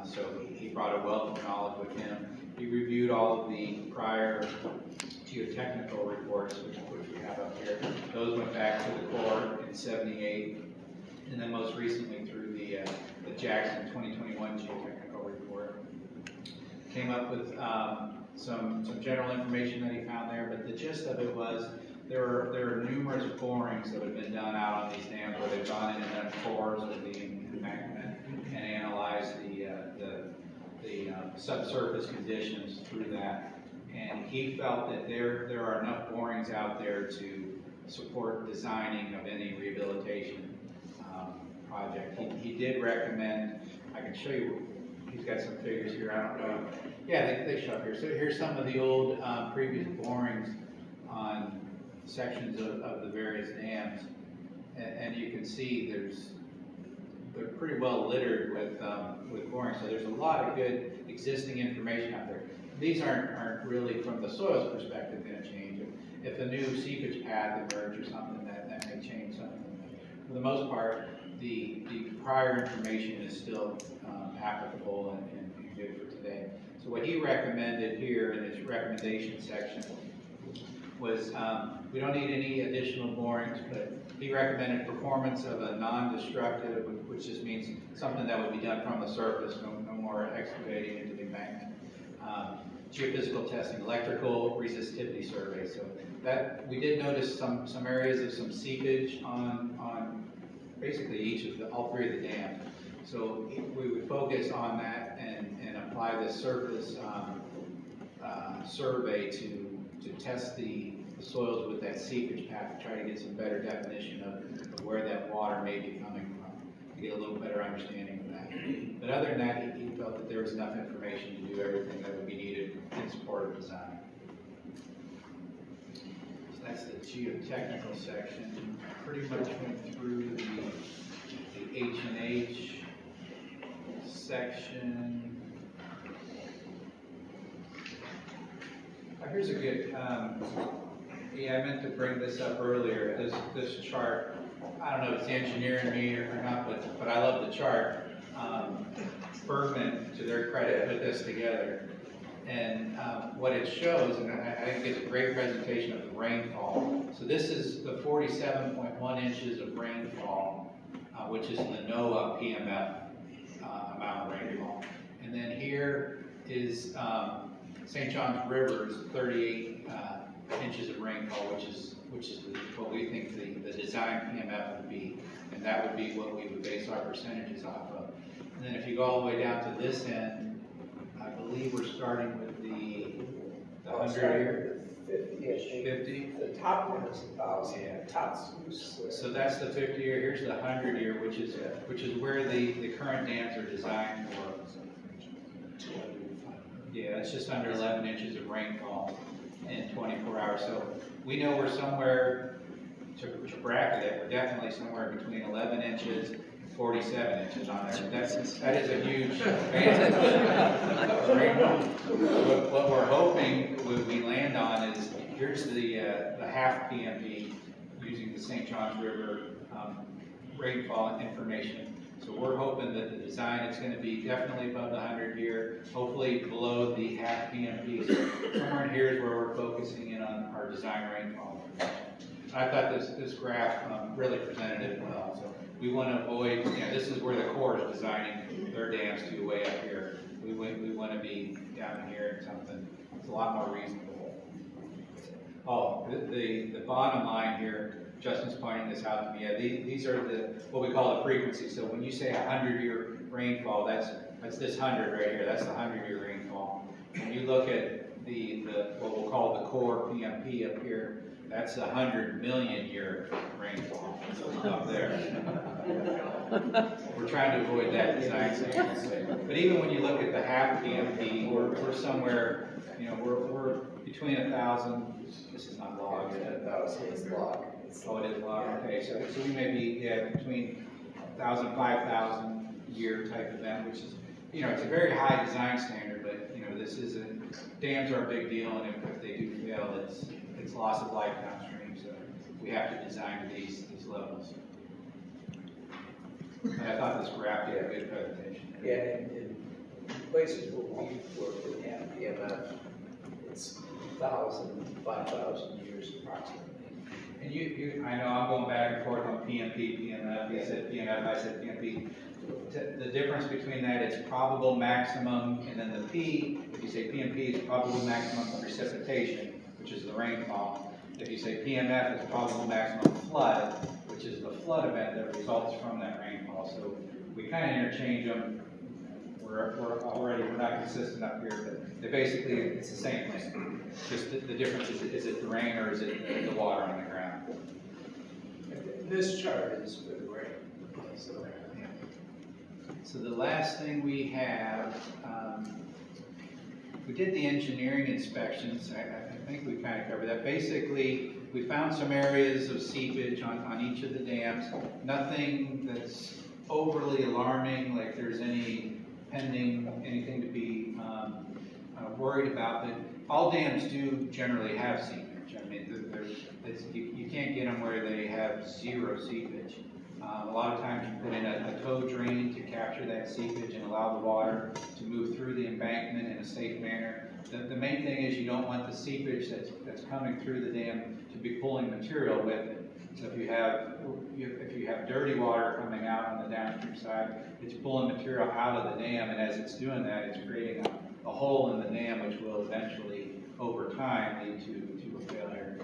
So he brought a wealth of knowledge with him. He reviewed all of the prior geotechnical reports, which we have up here. Those went back to the Corps in '78, and then most recently through the Jackson 2021 geotechnical report. Came up with some general information that he found there, but the gist of it was there are numerous borings that have been done out on these dams where they've gone in and done cores of the embankment and analyzed the subsurface conditions through that. And he felt that there are enough borings out there to support designing of any rehabilitation project. He did recommend, I can show you, he's got some figures here, I don't know. Yeah, they show up here. So here's some of the old previous borings on sections of the various dams. And you can see they're pretty well littered with borings. So there's a lot of good existing information out there. These aren't really, from the soils perspective, going to change. If a new seepage path emerges or something, that may change something. For the most part, the prior information is still applicable and good for today. So what he recommended here in his recommendation section was we don't need any additional borings, but he recommended performance of a non-destructive, which just means something that would be done from the surface, no more excavating into the embankment. Geophysical testing, electrical resistivity survey. So that we did notice some areas of some seepage on basically all three of the dams. So we would focus on that and apply the surface survey to test the soils with that seepage path to try to get some better definition of where that water may be coming from, to get a little better understanding of that. But other than that, he felt that there was enough information to do everything that would be needed in support of design. So that's the geotechnical section. Pretty much went through the H&H section. Here's a good, yeah, I meant to bring this up earlier. This chart, I don't know if it's the engineer in me or not, but I love the chart. Bergman, to their credit, put this together. And what it shows, and I think it's a great presentation of the rainfall. So this is the 47.1 inches of rainfall, which is the NOAA PMF amount of rainfall. And then here is St. John's River's 38 inches of rainfall, which is what we think the design PMF would be, and that would be what we would base our percentages off of. And then if you go all the way down to this end, I believe we're starting with the 100 year. 50, I think. 50? The top one is 1,000, top loose. So that's the 50-year, here's the 100-year, which is where the current dams are designed for. Yeah, it's just under 11 inches of rainfall in 24 hours. So we know we're somewhere, to bracket it, we're definitely somewhere between 11 inches and 47 inches on there. That is a huge rainfall. What we're hoping we land on is, here's the half PMP using the St. Johns River rainfall information. So we're hoping that the design is going to be definitely above the 100-year, hopefully below the half PMP. So somewhere in here is where we're focusing in on our design rainfall. I thought this graph really presented it well. So we want to avoid, this is where the Corps is designing their dams to way up here. We want to be down here in something that's a lot more reasonable. Oh, the bottom line here, Justin's pointing this out to me. Yeah, these are what we call the frequency. So when you say 100-year rainfall, that's this 100 right here. That's the 100-year rainfall. When you look at the what we'll call the core PMP up here, that's the 100 million-year rainfall up there. We're trying to avoid that design standard. But even when you look at the half PMP, we're somewhere, we're between 1,000. This is not log. 1,000 is log. Oh, it is log. Okay, so we may be between 1,000, 5,000 year type event, which is, it's a very high design standard, but this isn't. Dams are a big deal, and if they do fail, it's loss of life downstream. So we have to design to these levels. And I thought this graph did a good presentation. Yeah, in places where we've worked in PMF, it's 1,000, 5,000 years approximately. And I know I'm going back and forth on PMP, PMF. You said PMF, I said PMP. The difference between that is probable maximum, and then the P, if you say PMP, is probable maximum precipitation, which is the rainfall. If you say PMF, it's probable maximum flood, which is the flood event that results from that rainfall. So we kind of interchange them. We're not consistent up here, but they basically, it's the same thing. Just the difference is it the rain or is it the water on the ground? This chart is for the rain. So the last thing we have, we did the engineering inspections. I think we kind of covered that. Basically, we found some areas of seepage on each of the dams. Nothing that's overly alarming, like there's anything to be worried about. But all dams do generally have seepage. I mean, you can't get them where they have zero seepage. A lot of times you put in a tow drain to capture that seepage and allow the water to move through the embankment in a safe manner. The main thing is you don't want the seepage that's coming through the dam to be pulling material with it. So if you have dirty water coming out on the downstream side, it's pulling material out of the dam, and as it's doing that, it's creating a hole in the dam, which will eventually, over time, lead to a failure.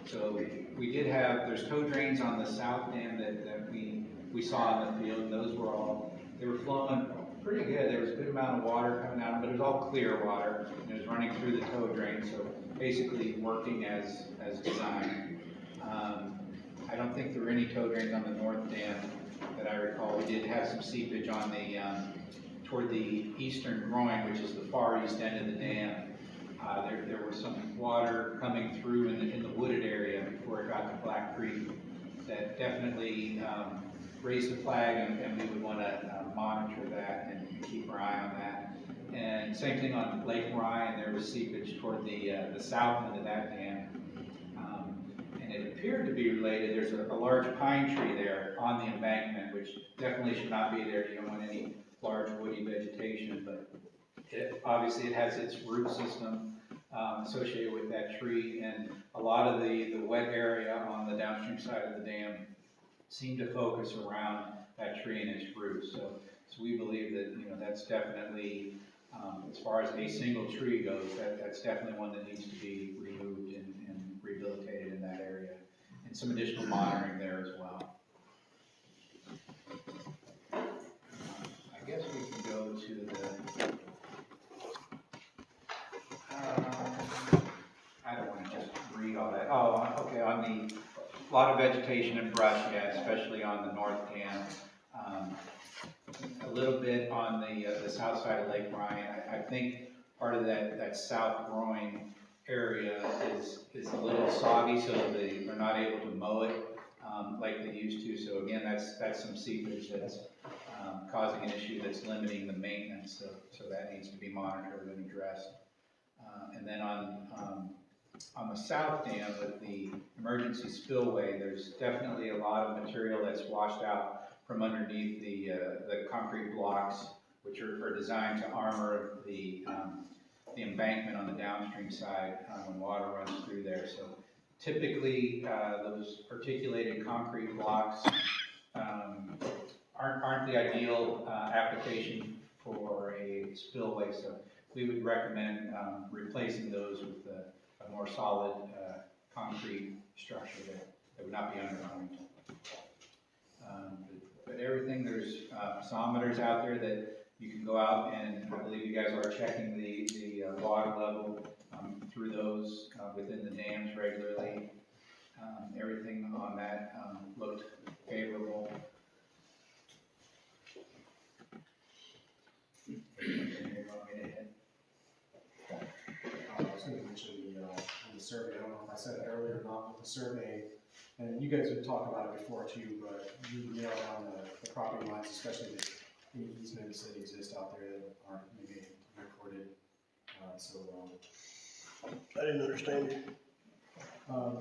So we did have, there's tow drains on the south dam that we saw in the field, and those they were flowing pretty good. There was a good amount of water coming out, but it was all clear water, and it was running through the tow drain, so basically working as designed. I don't think there were any tow drains on the north dam that I recall. We did have some seepage on the, toward the eastern groin, which is the far east end of the dam. There was some water coming through in the wooded area before it got to Black Creek that definitely raised the flag, and we would want to monitor that and keep our eye on that. And same thing on Lake Ryan, there was seepage toward the south end of that dam. And it appeared to be related. There's a large pine tree there on the embankment, which definitely should not be there. You don't want any large woody vegetation, but obviously it has its root system associated with that tree, and a lot of the wet area on the downstream side of the dam seemed to focus around that tree and its roots. So we believe that that's definitely, as far as a single tree goes, that's definitely one that needs to be removed and rehabilitated in that area, and some additional monitoring there as well. I guess we can go to the a lot of vegetation and brush, yeah, especially on the north dam. A little bit on the south side of Lake Ryan. I think part of that south growing area is a little soggy, so they're not able to mow it like they used to. So again, that's some seepage that's causing an issue that's limiting the maintenance. So that needs to be monitored and addressed. And then on the south dam with the emergency spillway, there's definitely a lot of material that's washed out from underneath the concrete blocks, which are designed to armor the embankment on the downstream side when water runs through there. So typically, those articulated concrete blocks aren't the ideal application for a spillway. So we would recommend replacing those with a more solid concrete structure that would not be undermined. But everything, there's sonometers out there that you can go out, and I believe you guys are checking the water level through those within the dams regularly. Everything on that looked favorable. I was going to mention the survey. I don't know if I said it earlier or not, but the survey, and you guys have talked about it before too, but you nailed down the property lines, especially any easements that exist out there that aren't maybe recorded. I didn't understand you.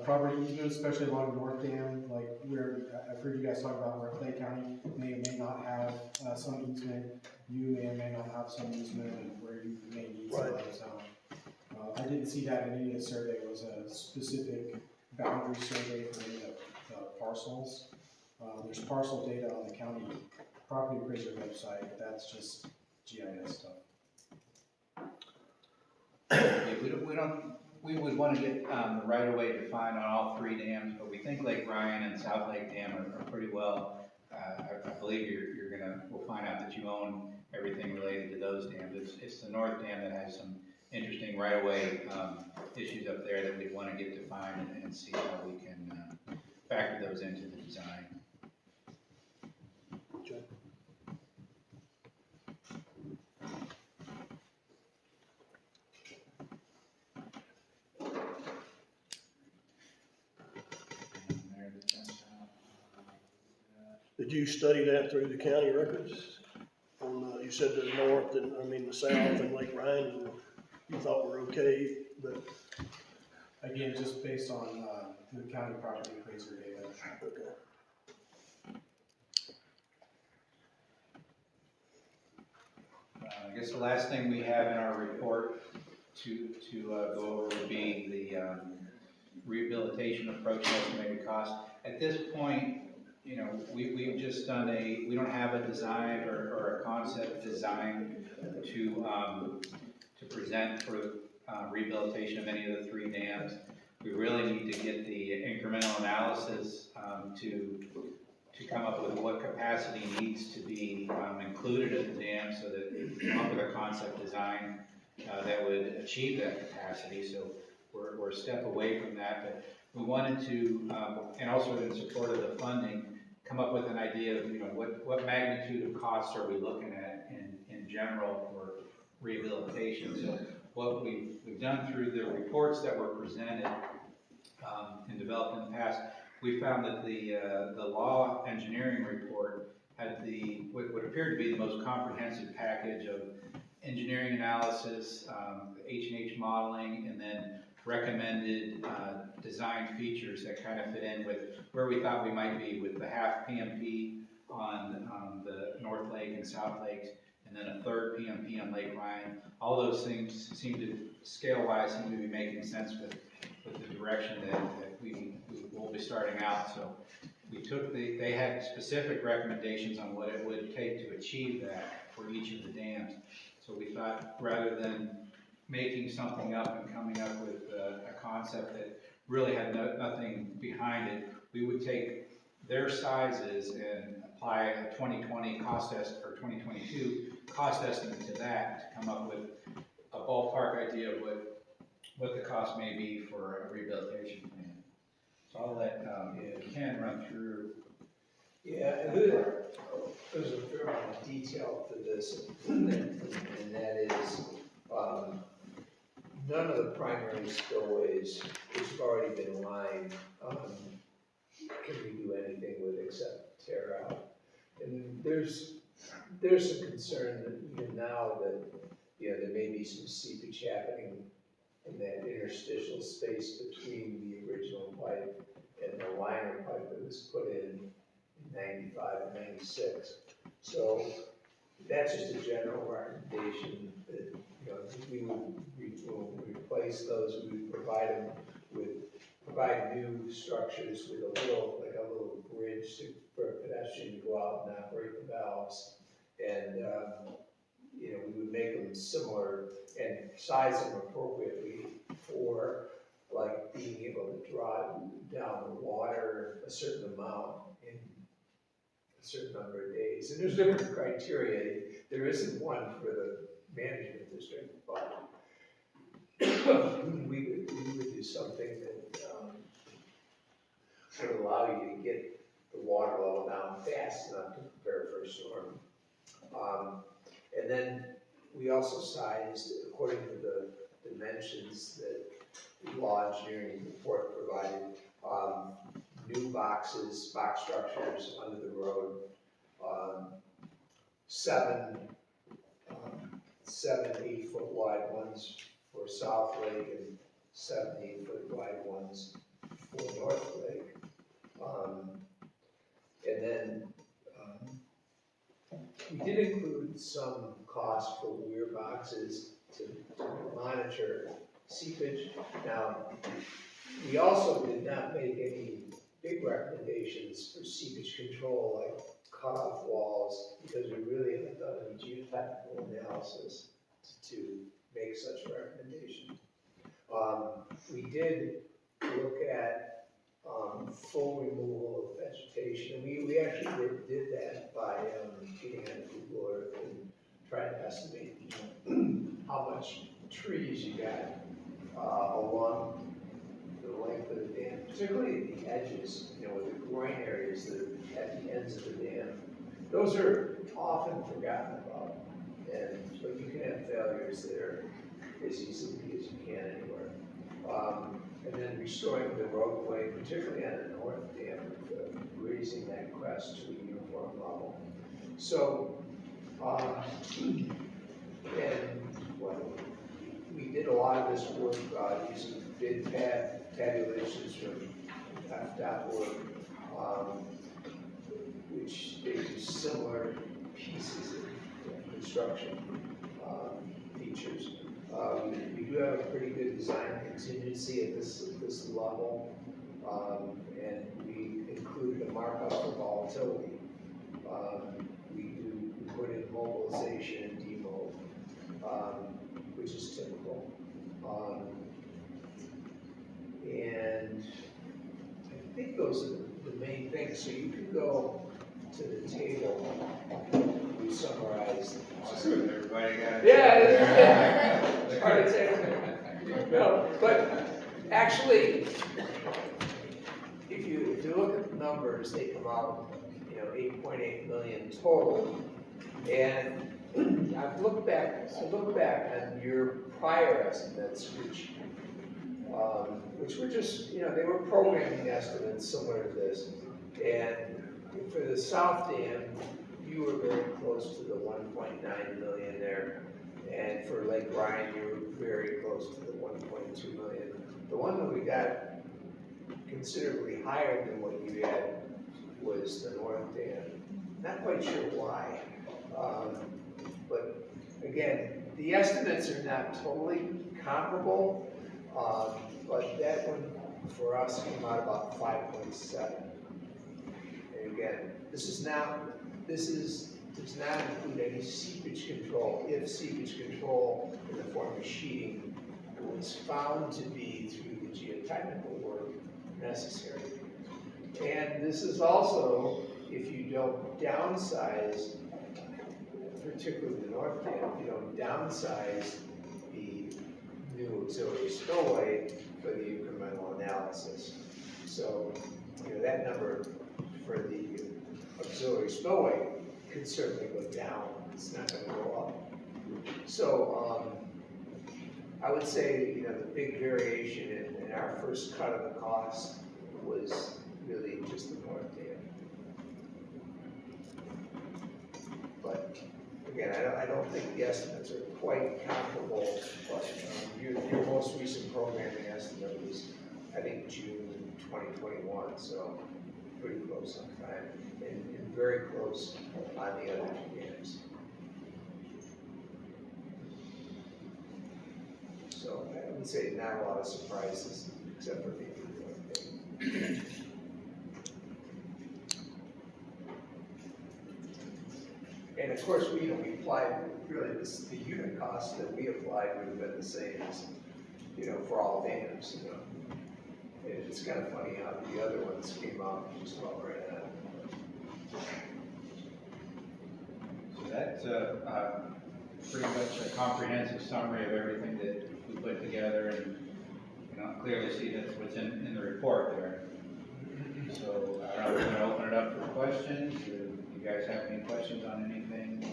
Property easements, especially along the north dam, like I've heard you guys talk about where Clay County may or may not have some easement, you may or may not have some easement, and where you may need some of those. I didn't see that in any of the survey. It was a specific boundary survey for any of the parcels. There's parcel data on the county property appraiser website, but that's just GIS stuff. We would want to get the right of way defined on all three dams, but we think Lake Ryan and South Lake Dam are pretty well. I believe we'll find out that you own everything related to those dams. It's the North Dam that has some interesting right of way issues up there that we want to get defined and see how we can factor those into the design. Okay. Did you study that through the county records? You said the north and, the south and Lake Ryan, you thought were okay, but. Again, just based on the county property appraiser data. Okay. I guess the last thing we have in our report to go over would be the rehabilitation approach and estimated cost. At this point, we've just done we don't have a design or a concept design to present for rehabilitation of any of the three dams. We really need to get the incremental analysis to come up with what capacity needs to be included at the dam so that we come up with a concept design that would achieve that capacity. So we're a step away from that, but we wanted to, and also in support of the funding, come up with an idea of what magnitude of costs are we looking at in general for rehabilitation. So what we've done through the reports that were presented and developed in the past, we found that the law engineering report had what appeared to be the most comprehensive package of engineering analysis, H&H modeling, and then recommended design features that kind of fit in with where we thought we might be with the half PMP on the North Lake and South Lakes, and then a third PMP on Lake Ryan. All those things scale-wise seem to be making sense with the direction that we will be starting out. So we took they had specific recommendations on what it would take to achieve that for each of the dams. So we thought rather than making something up and coming up with a concept that really had nothing behind it, we would take their sizes and apply a 2020 cost estimate or 2022 cost estimate to that to come up with a ballpark idea of what the cost may be for a rehabilitation plan. So I'll let Ken run through. Yeah, and there's a fair amount of detail to this, and that is, none of the primary spillways, which have already been lined, can we do anything with except tear out. And there's some concern that even now that, you know, there may be some seepage happening in that interstitial space between the original pipe and the liner pipe that was put in 95 and 96. So that's just a general recommendation that, you know, we will replace those, we would provide new structures with a little bridge for a pedestrian to go out and operate the valves. And, you know, we would make them similar and size them appropriately for like being able to draw down the water a certain amount in a certain number of days. And there's different criteria. There isn't one for the management district, but we would do something that would allow you to get the water level down fast enough to prepare for a storm. And then we also sized, according to the dimensions that the law engineering report provided, new box structures under the road, seven 8-foot wide ones for South Lake and 7 8-foot wide ones for North Lake. And then we did include some cost for weir boxes to monitor seepage. Now, we also did not make any big recommendations for seepage control, like cutoff walls, because we really haven't done any geotechnical analysis to make such recommendations. We did look at full removal of vegetation, and we actually did that by getting on Google Earth and trying to estimate how much trees you got along the length of the dam, particularly at the edges, you know, with the groin areas that are at the ends of the dam. Those are often forgotten about, but you can have failures there as easily as you can anywhere. And then restoring the roadway, particularly on the north dam, raising that crest to a uniform level. So, and we did a lot of this work using bid tabulations from F.org, which they do similar pieces of construction features. We do have a pretty good design contingency at this level, and we included a markup for volatility. We put in mobilization and demob, which is typical. And I think those are the main things. So you can go to the table. We summarized. Everybody got it. Yeah, it's hard to say. No, but actually, if you look at the numbers, they come out, you know, 8.8 million total. And I've looked back on your prior estimates, which were just, you know, they were programming estimates similar to this. And for the South Dam, you were very close to the 1.9 million there. And for Lake Ryan, you were very close to the 1.2 million. The one that we got considerably higher than what you had was the North Dam. Not quite sure why. But again, the estimates are not totally comparable, but that one for us came out about 5.7. And again, does not include any seepage control, if seepage control in the form of sheeting was found to be through the geotechnical work necessary. And this is also, if you don't downsize, particularly the North Dam, if you don't downsize the new auxiliary spillway for the incremental analysis. So, you know, that number for the auxiliary spillway could certainly go down, it's not gonna go up. So, I would say, you know, the big variation in our first cut of the cost was really just the north dam. But again, I don't think the estimates are quite comparable, but your most recent programming estimate was, I think, June 2021, so pretty close on time, and very close on the other two dams. So I would say not a lot of surprises, except for maybe the north dam. And of course, we applied, really, the unit cost that we applied would have been the same as, you know, for all dams, you know. And it's kind of funny how the other ones came out just about right on. So that's pretty much a comprehensive summary of everything that we put together, and you know, clearly see that's what's in the report there. So I'm going to open it up for questions. Do you guys have any questions on anything?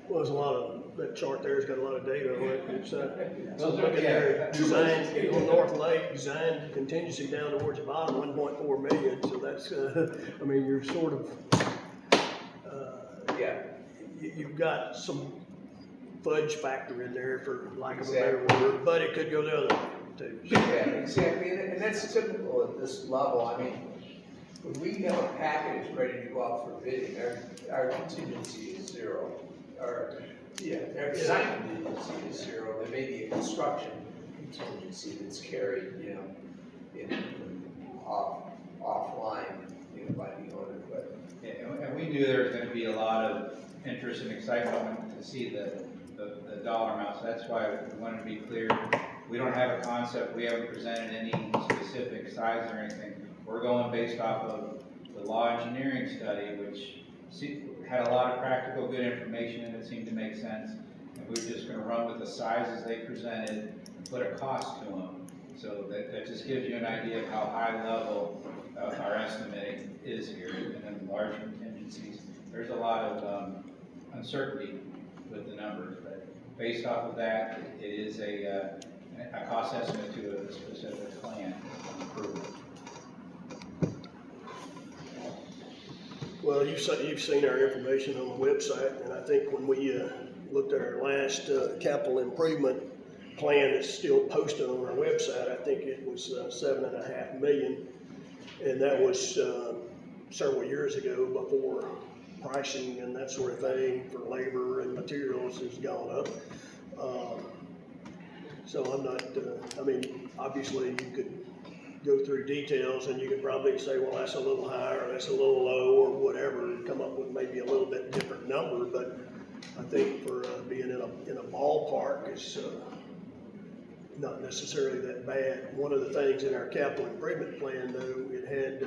Well, there's a lot of, that chart there's got a lot of data on it. It's, Those look are- at yeah. their design, on North Lake, designed contingency down towards the bottom, 1.4 million. So that's, I mean, you're sort of, Yeah, you've got some fudge factor in there, for lack of a better word, but it could go the other way too. So, yeah, exactly, and that's typical at this level. I mean, when we have a package ready to go out for bidding, our contingency is zero. Our design contingency is zero. There may be a construction contingency that's carried, you know, offline, you know, by the owner, but. Yeah, and we knew there was going to be a lot of interest and excitement to see the dollar amounts. That's why we wanted to be clear. We don't have a concept. We haven't presented any specific size or anything. We're going based off of the law engineering study, which had a lot of practical good information, and it seemed to make sense. And we were just going to run with the sizes they presented and put a cost to them. So that just gives you an idea of how high level our estimating is here. And then large contingencies, there's a lot of uncertainty with the numbers, but based off of that, it is a cost estimate to a specific plan improvement. well, you've seen our information on the website, and I think when we looked at our last capital improvement plan that's still posted on our website, I think it was 7.5 million, and that was several years ago, before pricing and that sort of thing for labor and materials has gone up. So I'm not, I mean, obviously you could go through details and you could probably say, well, that's a little high or that's a little low or whatever, and come up with maybe a little bit different number, but I think for being in a ballpark is not necessarily that bad. One of the things in our capital improvement plan, though, it had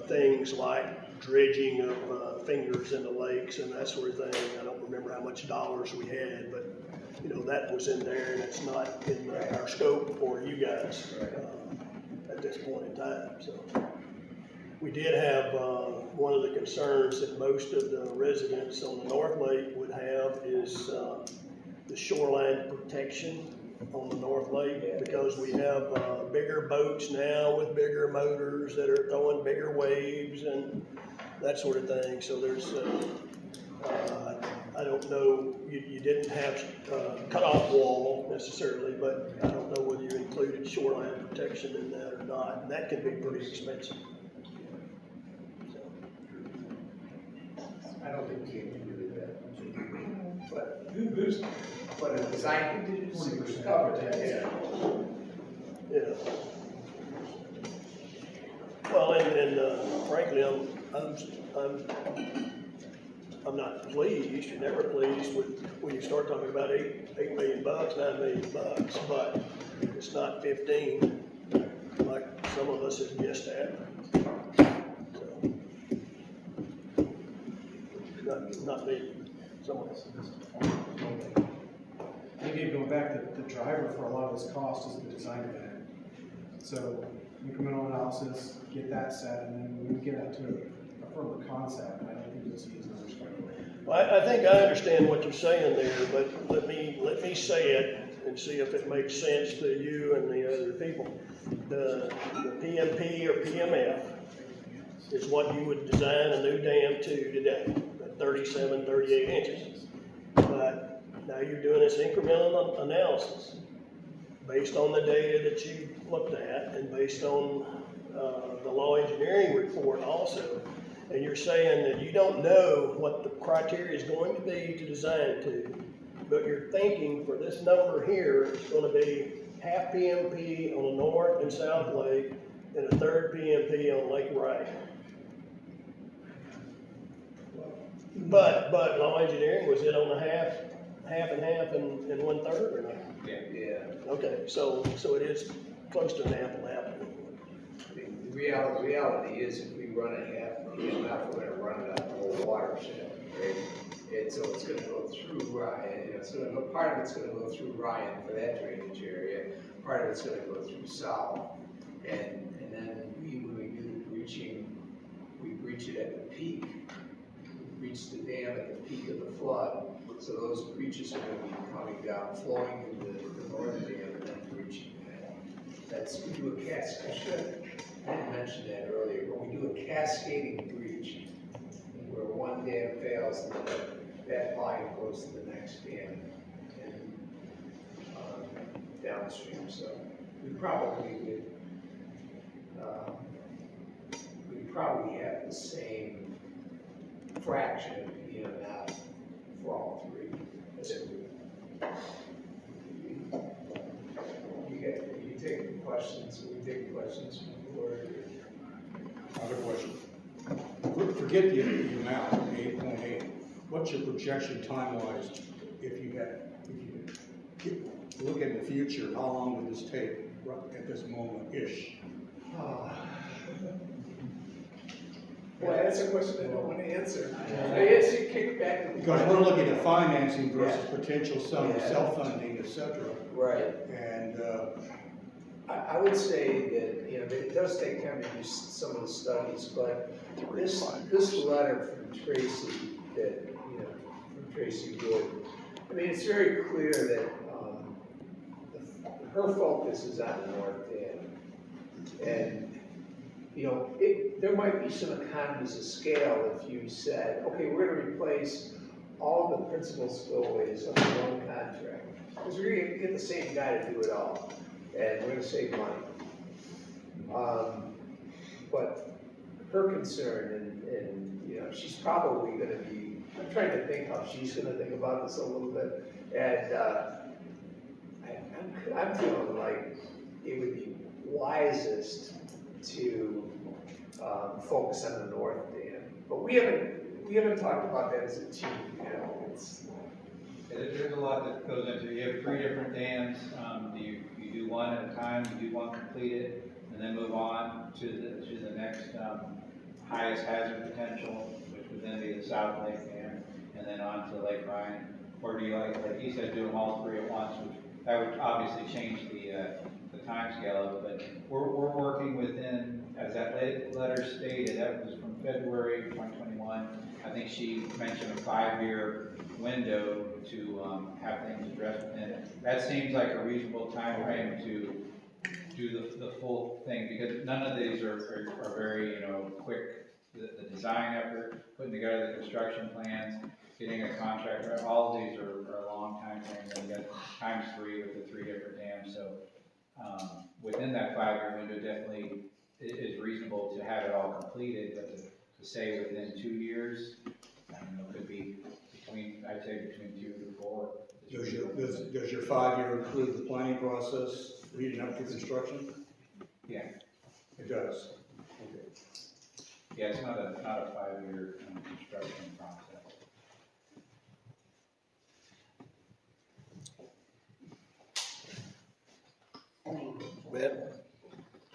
things like dredging of fingers in the lakes and that sort of thing. I don't remember how much dollars we had, but you know, that was in there, and it's not in our scope for you guys at this point in time. So we did have one of the concerns that most of the residents on the North Lake would have is the shoreline protection on the North Lake, because we have bigger boats now with bigger motors that are throwing bigger waves and that sort of thing. So there's, I don't know, you didn't have cutoff wall necessarily, but I don't know whether you included shoreline protection in that or not, and that can be pretty expensive. So. I don't think you can do that. But a design contingency was covered, yeah. Yeah. Well, and frankly, I'm not pleased. You're never pleased with when you start talking about $8 million, $9 million, but it's not 15 like some of us have guessed at. So, not me. Someone else. Maybe going back, the driver for a lot of this cost is the design of that. So incremental analysis, get that set, and then when we get up to a firmer concept, I don't think you'll see as much trouble. Well, I think I understand what you're saying there, but let me say it and see if it makes sense to you and the other people. The PMP or PMF is what you would design a new dam to today, at 37, 38 inches. But now you're doing this incremental analysis based on the data that you looked at and based on the law engineering report also. And you're saying that you don't know what the criteria is going to be to design to, but you're thinking for this number here, it's going to be half PMP on the north and south lake and a third PMP on Lake Wright. But law engineering, was it on the half and half and 1/3 or not? Yeah. Okay, so it is close to an apple to apple. I mean, the reality is if we run a half PMF, we're gonna run it on the whole watershed, right? And so it's gonna go through Ryan, it's gonna go, part of it's gonna go through Ryan for that drainage area, part of it's gonna go through South. And then when we do the breaching, we breach it at the peak. We breach the dam at the peak of the flood. So those breaches are gonna be coming down, flowing into the northern dam and then breaching that. We do a cascade. I didn't mention that earlier, but we do a cascading breach where one dam fails and then that line goes to the next dam and downstream. So we probably have the same fraction of EMF for all three. You take questions, we take questions from the board. Other question. Forget the amount, 8.8. What's your projection time-wise if you look in the future, how long would this take right at this moment-ish? Well, that's a question I don't want to answer. It's kick back to the. Because we're looking at financing versus potential self-funding, et cetera. Right. And I would say that, it does take time to do some of the studies, but this letter from Tracy from Tracy Wood, I mean, it's very clear that her focus is on the North Dam. And, there might be some economies of scale if you said, okay, we're going to replace all the principal spillways under one contract. Because we're going to get the same guy to do it all. And we're going to save money. But her concern, and she's probably going to be, I'm trying to think how she's going to think about this a little bit. And I'm feeling like it would be wisest to focus on the North Dam. But we haven't talked about that as a team. There's a lot that goes into it. You have 3 different dams. You do one at a time, you do one completed, and then move on to the next highest hazard potential, which would then be the South Lake Dam, and then on to Lake Ryan. Or do you like he said, do them all 3 at once, which that would obviously change the time scale of it, but we're working within, as that letter stated, that was from February 2021. I think she mentioned a 5-year window to have things addressed within it. That seems like a reasonable time frame to do the full thing, because none of these are very quick. The design effort, putting together the construction plans, getting a contractor, all of these are a long time frame. Then you got ×3 with the 3 different dams. So within that 5-year window, definitely it is reasonable to have it all completed, but to say within 2 years, I don't know, could be I'd say between 2 to 4. does your 5-year include the planning process leading up to construction? Yeah. It does. Okay. Yeah, it's not a 5-year construction process.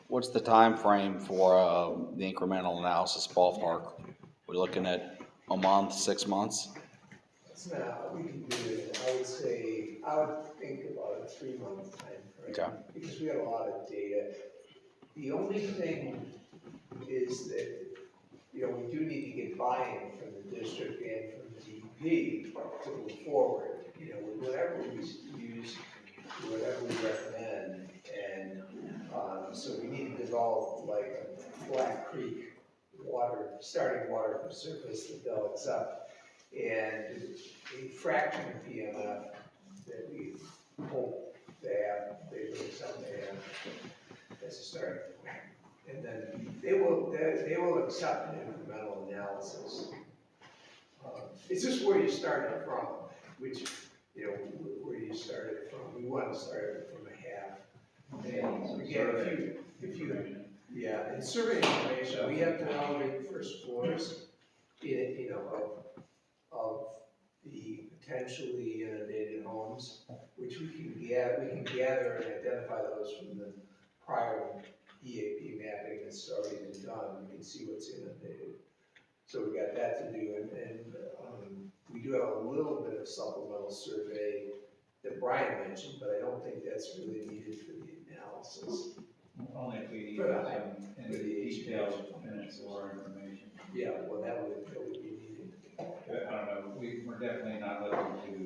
What's the time frame for the incremental analysis ballpark? We're looking at a month, 6 months? We can do it. I would think about a 3-month time frame. Okay. Because we have a lot of data. The only thing is that, you know, we do need to get buy-in from the district and from the DEP to move forward, you know, with whatever we use, whatever we recommend. And, so we need to develop like a Black Creek water, starting water from surface that develops up, and a fraction of PMF that we hope to have, they really sound they have, as a starting point. And then they will accept an incremental analysis. It's just where you started from, which, you know, where you started from. We want to start from a half. And again, if you, yeah, in survey information, we have to elevate the first floors, you know, of the potentially inundated homes, which we can gather and identify those from the prior EAP mapping that's already been done. We can see what's inundated. So we got that to do, and we do have a little bit of supplemental survey that Brian mentioned, but I don't think that's really needed for the analysis. Only if we need For the some height, in for the the detailed minutes or information. Yeah, well, that would be needed. I don't know, we're definitely not looking to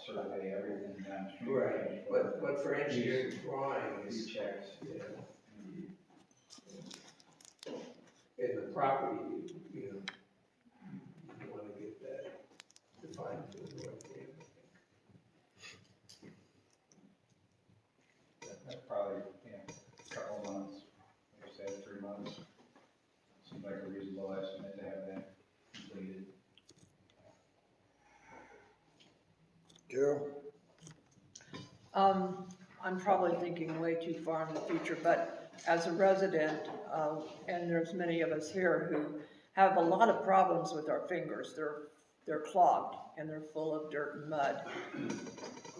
survey everything downstream. Right, but for engineering drawings, checks. yeah. In the property, you know, you want to get that defined for the north end. That's probably, a couple of months, like I said, 3 months. Seems like a reasonable estimate to have that completed. Carol? I'm probably thinking way too far in the future, but as a resident, and there's many of us here who have a lot of problems with our fingers. They're clogged and they're full of dirt and mud.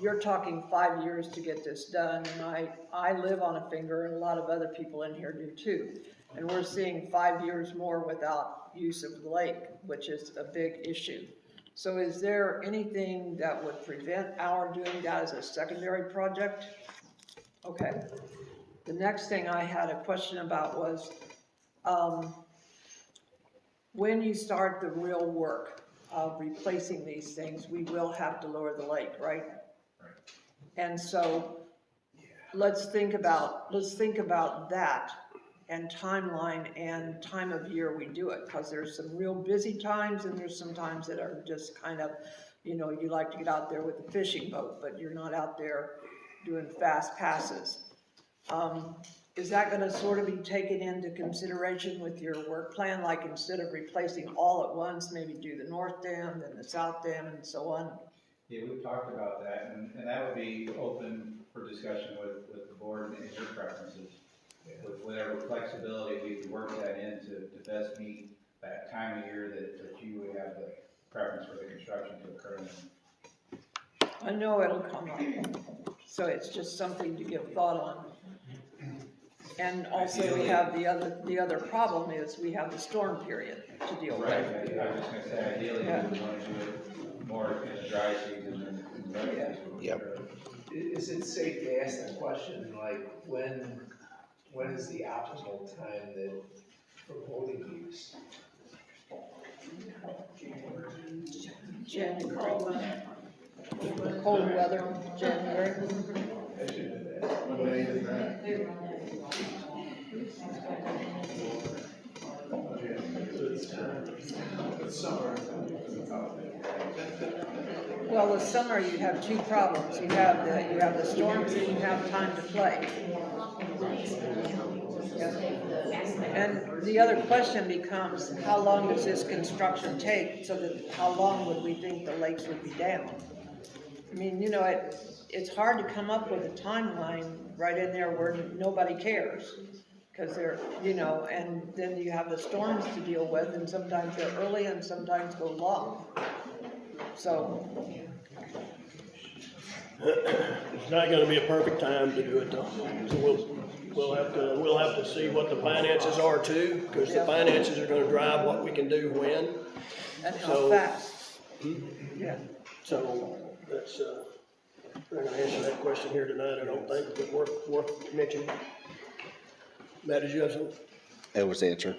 You're talking 5 years to get this done, and I live on a finger, and a lot of other people in here do too. And we're seeing 5 years more without use of the lake, which is a big issue. So is there anything that would prevent our doing that as a secondary project? Okay. The next thing I had a question about was, when you start the real work of replacing these things, we will have to lower the lake, right? Right. And so let's think about that and timeline and time of year we do it, because there's some real busy times and there's some times that are just kind of, you know, you like to get out there with a fishing boat, but you're not out there doing fast passes. Is that going to sort of be taken into consideration with your work plan? Like, instead of replacing all at once, maybe do the north dam, then the south dam, and so on? Yeah, we've talked about that, and that would be open for discussion with the board and your preferences. With whatever flexibility we can work that in to best meet that time of year that you would have the preference for the construction to occur in. I know it'll come up, so it's just something to give thought on. And also we have the other problem is we have the storm period to deal with. Right, I was just gonna say, ideally, we want to do it more in the dry season than in the wet season. Yep. Is it safe to ask that question, like, when is the optimal time that for holding use? January. Cold weather, January. I should know that. What day is that? It's summer. Well, the summer you have two problems. You have the storms and you have time to play. Yeah. And the other question becomes, how long does this construction take? So that how long would we think the lakes would be down? I mean, you know, it's hard to come up with a timeline right in there where nobody cares. Because they're, you know, and then you have the storms to deal with, and sometimes they're early and sometimes go long. So. It's not gonna be a perfect time to do it though. So we'll have to see what the finances are too, because the finances are gonna drive what we can do when. And how So- fast. Yeah. So that's, we're not gonna answer that question here tonight, I don't think, but worth mentioning. Matt, did you have something? It was answered.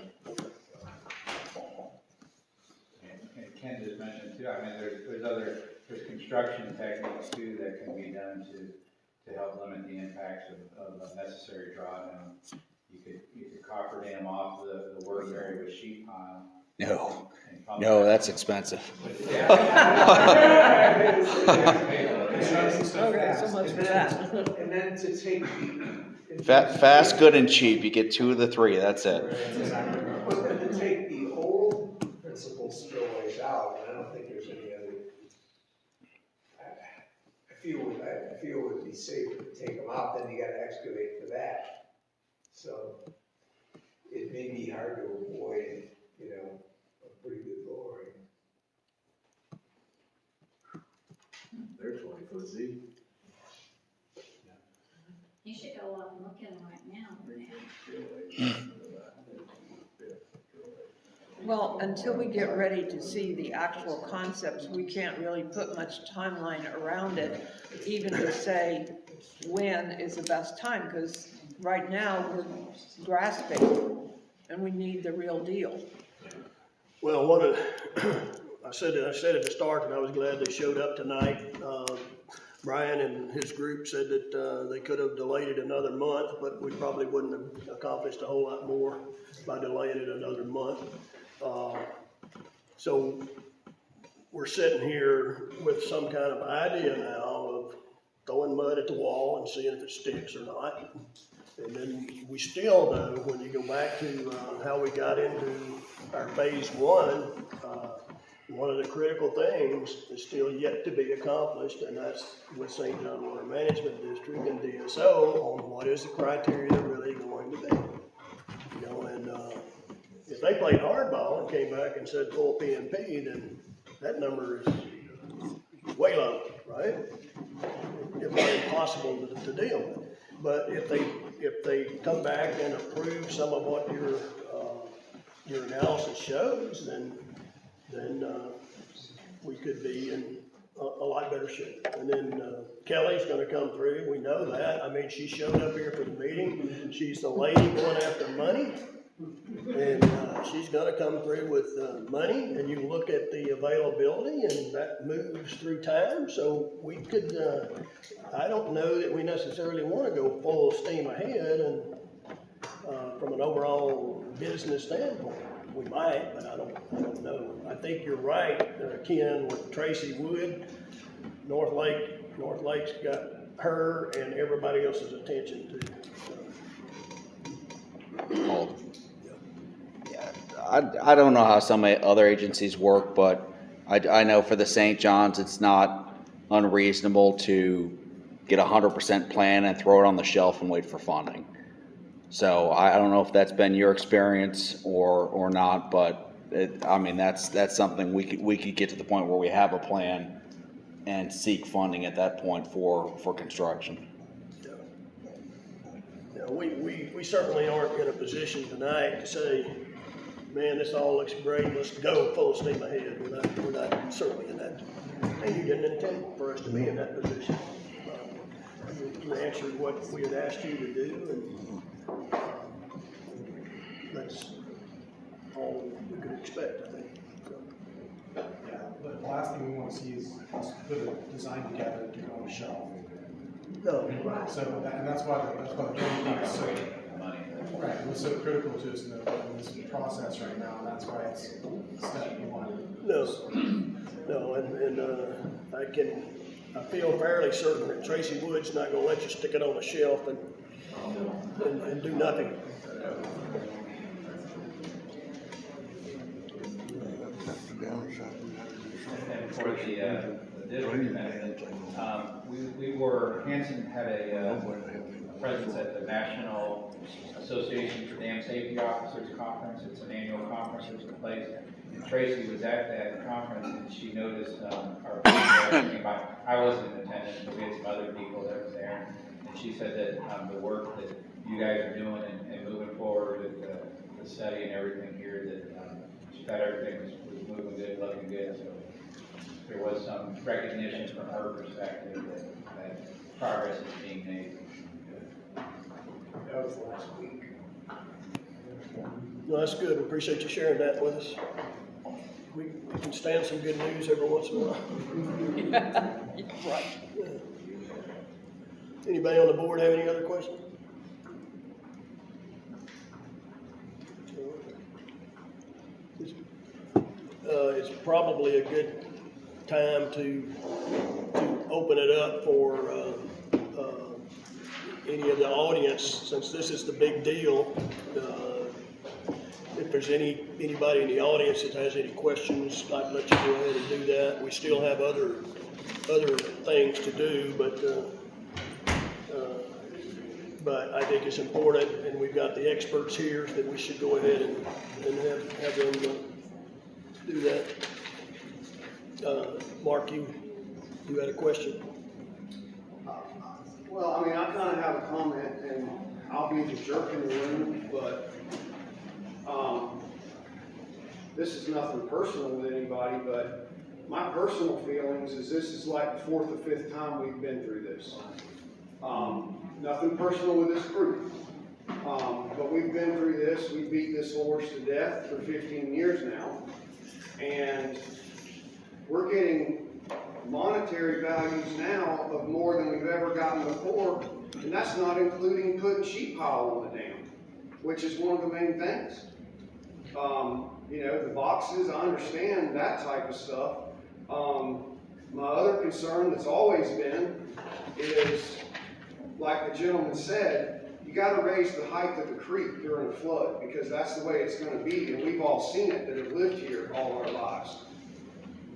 And Ken just mentioned too, I mean, there's construction techniques too that can be done to help limit the impacts of unnecessary drawdown. You could coffer dam off the work area with sheet pile. No, and pump no, it. that's expensive. Okay, so much for that. And then to take the. Fast, good, and cheap. You get 2 of the 3. That's it. But then to take the old principal spillways out, and I don't think there's any other. I feel it would be safer to take them out, then you gotta excavate for that. So it may be hard to avoid, a pretty good lowering. They're 20 foot deep. You should go up and look at them right now. Well, until we get ready to see the actual concepts, we can't really put much timeline around it, even to say when is the best time, because right now we're grasping and we need the real deal. Well, I said at the start that I was glad they showed up tonight. Brian and his group said that they could have delayed it another month, but we probably wouldn't have accomplished a whole lot more by delaying it another month. So we're sitting here with some kind of idea now of throwing mud at the wall and seeing if it sticks or not. And then we still, though, when you go back to how we got into our phase 1, one of the critical things is still yet to be accomplished, and that's with St. John Water Management District and DSO on what is the criteria really going to be. And if they played hardball and came back and said full PMP, then that number is way low, right? It's not impossible to deal with. But if they come back and approve some of what your analysis shows, then we could be in a lot better shape. And then Kelly's gonna come through, we know that. I mean, she showed up here for the meeting. She's the lady going after money. And she's gonna come through with money, and you look at the availability, and that moves through time. So we could, I don't know that we necessarily wanna go full steam ahead and from an overall business standpoint. We might, but I don't know. I think you're right, Ken, with Tracy Wood. North Lake's got her and everybody else's attention too. Hold. I don't know how some other agencies work, but I know for the St. John's, it's not unreasonable to get 100% plan and throw it on the shelf and wait for funding. So I don't know if that's been your experience or not, but that's something we could get to the point where we have a plan and seek funding at that point for construction. Yeah, we certainly aren't in a position tonight to say, man, this all looks great, let's go full steam ahead. We're not certainly in that. And you didn't intend for us to be in that position. You answered what we had asked you to do, and that's all we could expect, I think. Yeah, the last thing we want to see is us put a design together to go on the shelf. No. So that's why the training is so, right, it was so critical to us in this process right now, and that's why it's step 1. No, and I feel fairly certain that Tracy Wood's not gonna let you stick it on a shelf and do nothing. And for the district, Hanson had a presence at the National Association for Dam Safety Officers Conference. It's an annual conference that took place. And Tracy was at that conference, and she noticed our people. I wasn't in attendance, but we had some other people that was there. And she said that the work that you guys are doing and moving forward with the study and everything here, that she thought everything was moving good, looking good. So there was some recognition from her perspective that progress is being made. That was last week. No, that's good. We appreciate you sharing that with us. We can stand some good news every once in a while. Right. Anybody on the board have any other questions? It's probably a good time to open it up for, any of the audience, since this is the big deal. If there's anybody in the audience that has any questions, I'd let you go ahead and do that. We still have other things to do, but I think it's important, and we've got the experts here, that we should go ahead and have them do that. Mark, you had a question? Well, I mean, I kind of have a comment, and I'll be the jerk in the room, but this is nothing personal with anybody, but my personal feelings is this is like the 4th or 5th time we've been through this. Nothing personal with this group, but we've been through this. We beat this horse to death for 15 years now, and we're getting monetary values now of more than we've ever gotten before, and that's not including putting sheet pile on the dam, which is one of the main things. You know, the boxes, I understand that type of stuff. My other concern that's always been is, like the gentleman said, you got to raise the height of the creek during a flood, because that's the way it's going to be, and we've all seen it that have lived here all our lives.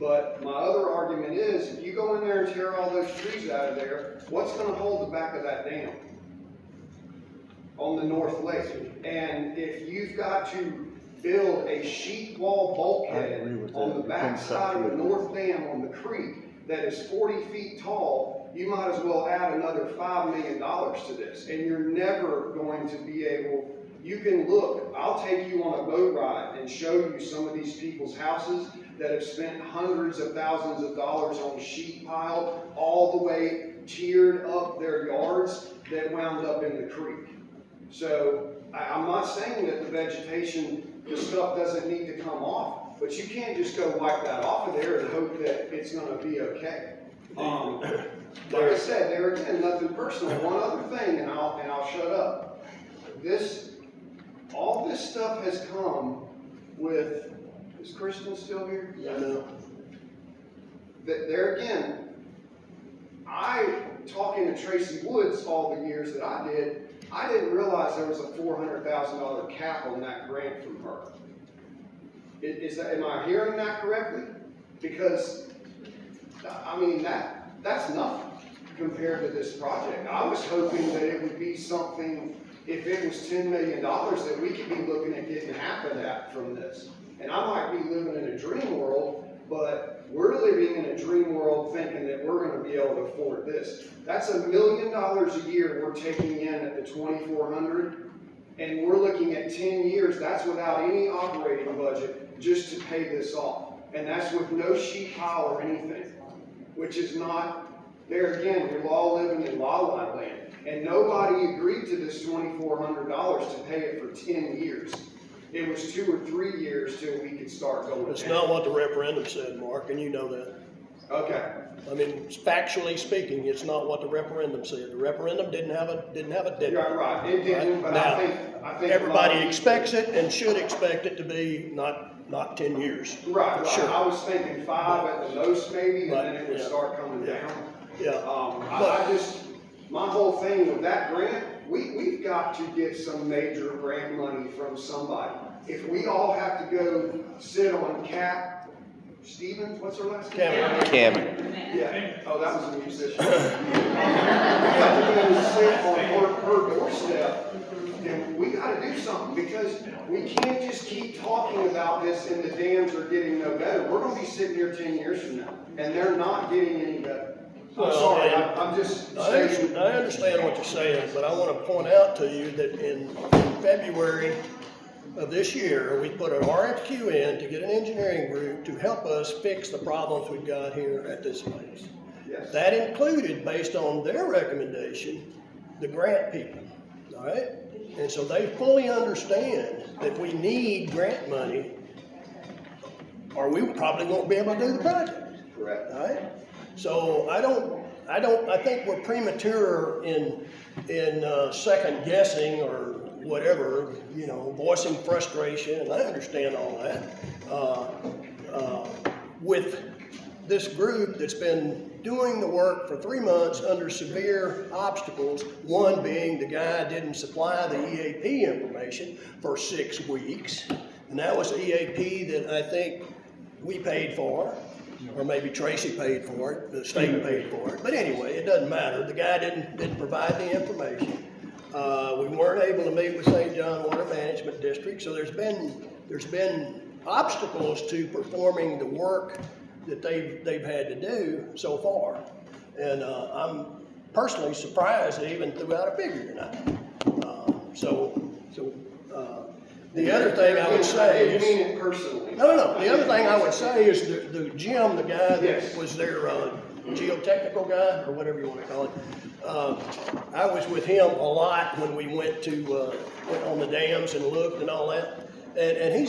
But my other argument is, if you go in there and tear all those trees out of there, what's going to hold the back of that dam on the north lake? And if you've got to build a sheet wall bulkhead on the back side of the north dam on the creek that is 40 feet tall, you might as well add another $5 million to this. And you're never going to be able, you can look, I'll take you on a boat ride and show you some of these people's houses that have spent hundreds of thousands of dollars on sheet pile, all the way tiered up their yards that wound up in the creek. So I'm not saying that the vegetation, the stuff doesn't need to come off, but you can't just go wipe that off of there and hope that it's going to be okay. Like I said, there again, nothing personal. One other thing, and I'll shut up. All this stuff has come with. Is Kristen still here? Yeah, I know. There again, talking to Tracy Woods all the years that I didn't realize there was a $400,000 cap on that grant from her. Am I hearing that correctly? Because, I mean, that's nothing compared to this project. I was hoping that it would be something, if it was $10 million, that we could be looking at getting half of that from this. And I might be living in a dream world, but we're living in a dream world thinking that we're going to be able to afford this. That's $1 million a year we're taking in at the 2,400, and we're looking at 10 years. That's without any operating budget just to pay this off. And that's with no sheet pile or anything, which is not, there again, we're all living in la-la land. And nobody agreed to this $2,400 to pay it for 10 years. It was 2 or 3 years till we could start going. That's not what the referendum said, Mark, and you know that. Okay. I mean, factually speaking, it's not what the referendum said. The referendum didn't have a deadline. You're right, it didn't, but Now, I think everybody expects it and should expect it to be not 10 years. Right. Sure. I was thinking 5 at the most maybe, and then it would yeah. start coming down. Yeah. My whole thing with that grant, we've got to get some major grant money from somebody. If we all have to go sit on Stevens, what's her last name? Cameron. Yeah. Oh, that was a musician. We have to go sit on her doorstep, and we got to do something, because we can't just keep talking about this and the dams are getting no better. We're going to be sitting here 10 years from now, and they're not getting any better. I'm sorry, I'm just saying. I understand what you're saying, but I want to point out to you that in February of this year, we put an RFQ in to get an engineering group to help us fix the problems we've got here at this place. Yes. That included, based on their recommendation, the grant people, all right? And so they fully understand that we need grant money, or we probably won't be able to do the project. Correct. All right? So I think we're premature in second guessing or whatever, you know, voicing frustration, and I understand all that. With this group that's been doing the work for 3 months under severe obstacles, one being the guy didn't supply the EAP information for 6 weeks, and that was the EAP that I think we paid for, or maybe Tracy paid for it, the state paid for it, but anyway, it doesn't matter, the guy didn't provide the information. We weren't able to meet with St. John Water Management District, so there's been obstacles to performing the work that they've had to do so far. And I'm personally surprised they even threw out a figure tonight. The other thing I would say is... You mean it personally? No. The other thing I would say is the Jim, the guy that was their geotechnical guy, or whatever you want to call it. I was with him a lot when we went on the dams and looked and all that. And he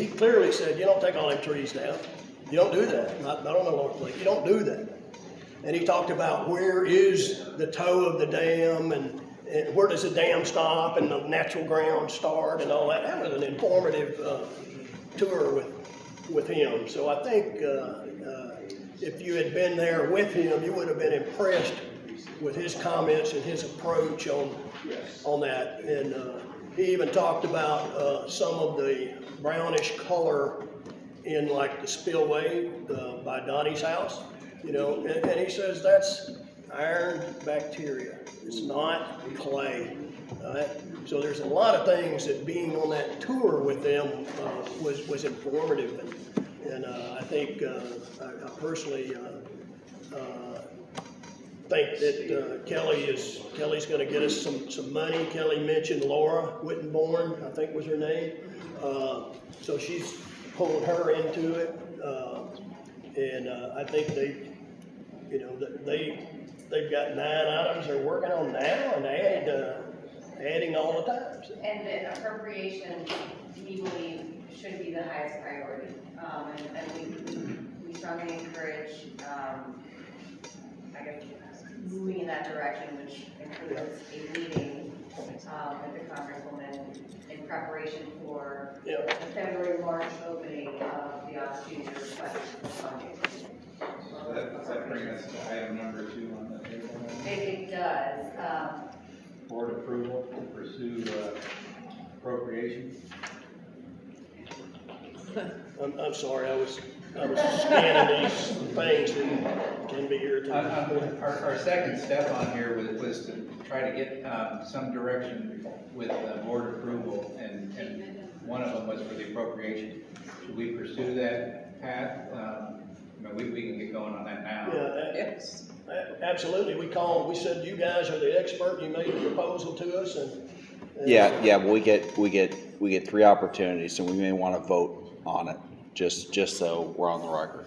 clearly said, you don't take all them trees down. You don't do that. Not on the North Lake. You don't do that. And he talked about where is the toe of the dam and where does the dam stop and the natural ground start and all that. That was an informative tour with him. So I think if you had been there with him, you would have been impressed with his comments and his approach on that. And he even talked about some of the brownish color in like the spillway by Donnie's house, you know, and he says that's iron bacteria. It's not clay. Right? So there's a lot of things that being on that tour with them was informative, and I think I personally think that Kelly's going to get us some money. Kelly mentioned Laura Wittenborn, I think was her name. So she's pulling her into it, and I think they've got 9 items they're working on now, and adding all the time. So. And the appropriation, we believe, should be the highest priority. And we strongly encourage, I guess, moving in that direction, which includes a meeting with the Congresswoman in preparation for the February-March opening of the opportunity to request funding. Does that bring us to item number 2 on the table? It does. Board approval to pursue appropriation. I'm sorry, I was scanning these things that can be irritating. Our second step on here was to try to get some direction with board approval, and one of them was for the appropriation. Should we pursue that path? We can get going on that now. Yes. Absolutely. We said you guys are the expert. You made the proposal to us, and Yeah, well, we get 3 opportunities, and we may want to vote on it, just so we're on the record.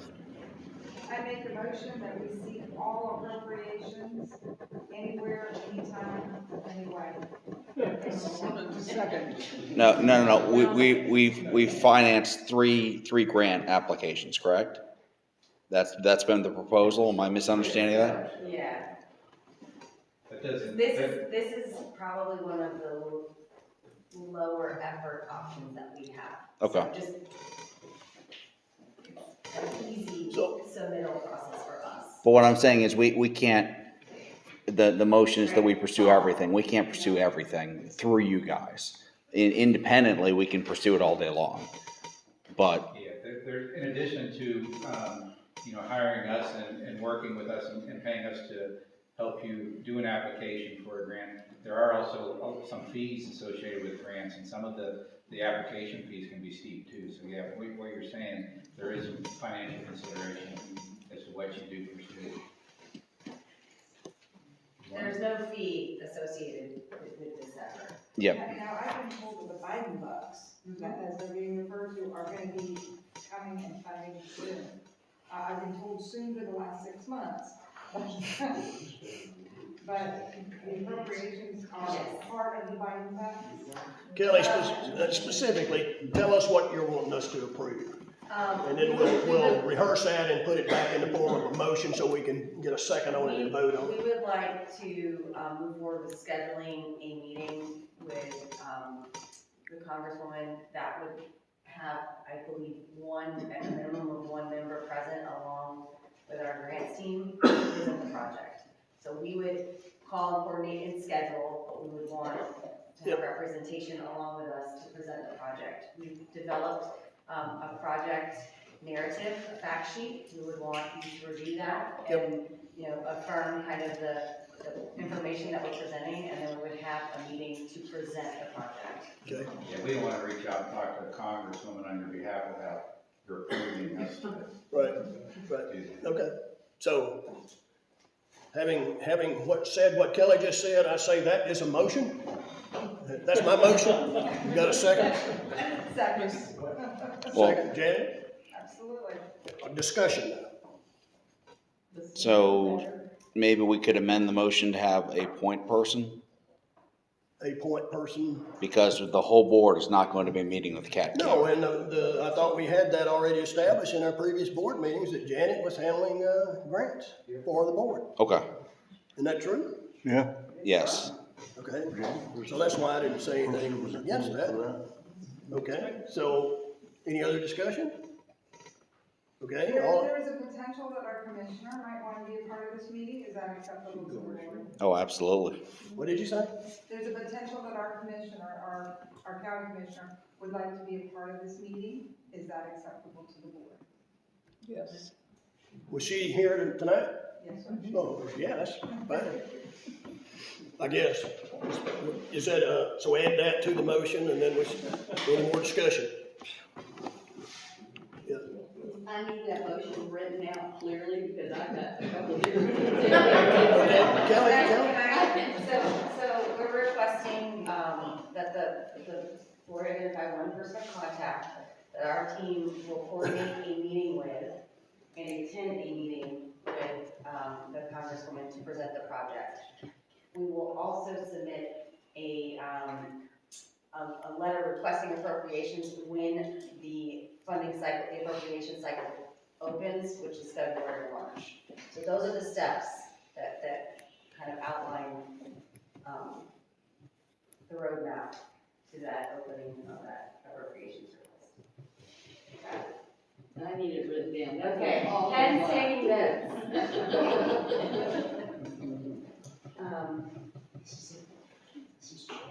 I make the motion that we seek all appropriations anywhere, anytime, anyway. Second. No. We've financed three grant applications, correct? That's been the proposal. Am I misunderstanding that? Yeah. That doesn't. This is probably one of the lower effort options that we have. Okay. So just an easy submittal process for us. But what I'm saying is we can't, the motion is that we pursue everything. We can't pursue everything through you guys. Independently, we can pursue it all day long. But Yeah, there, in addition to, hiring us and working with us and paying us to help you do an application for a grant, there are also some fees associated with grants, and some of the application fees can be steep too. So yeah, what you're saying, there is some financial consideration as to what you do pursue. There's no fee associated with this effort. Yep. Now, I've been told that the Biden bucks, that as they're being referred to, are going to be coming and funding soon. I've been told soon for the last 6 months. But the appropriations are part of the Biden tax. Kelly, specifically, tell us what you're wanting us to approve. And then we'll rehearse that and put it back in the form of a motion so we can get a second on it and vote on it. We would like to, move forward with scheduling a meeting with, the Congresswoman that would have, I believe, at a minimum of one member present along with our grants team to present the project. So we would call and coordinate and schedule, but we would want to have representation along with us to present the project. We've developed a project narrative, a fact sheet. We would want you to review that and, affirm kind of the information that we're presenting, and then we would have a meeting to present the project. Okay. Yeah, we don't want to reach out and talk to the Congresswoman on your behalf without your approving us to Right. do that. Okay. So, having what Kelly just said, I say that is a motion. That's my motion. You got a second? Second. Second, Janet? Absolutely. A discussion. So maybe we could amend the motion to have a point person, A point person. because the whole board is not going to be meeting with Cat. No, and I thought we had that already established in our previous board meetings, that Janet was handling, grants for the board. Okay, Isn't that true? Yeah. yes. Okay, so that's why I didn't say anything against that. Okay, so, any other discussion? Okay, There is a potential that our commissioner might want to be a part of this meeting. Is that acceptable to the board? Oh, absolutely. what did you say? There's a potential that our commissioner, our county commissioner, would like to be a part of this meeting. Is that acceptable to the board? Yes. Was she here tonight? Yes, sir. Oh, yeah, that's fine. I guess. Is that, so add that to the motion and then any more discussion? Yeah. I need that motion written out clearly because I've got a couple of different. Okay, Kelly? So we're requesting, that the board identify one person of contact that our team will coordinate a meeting with and attend a meeting with, the Congresswoman to present the project. We will also submit a letter requesting appropriations when the funding cycle, the appropriation cycle opens, which is February or March. So those are the steps that kind of outline, the roadmap to that opening of that appropriations request. And I need it written down. That's Okay, all and I want. taking notes.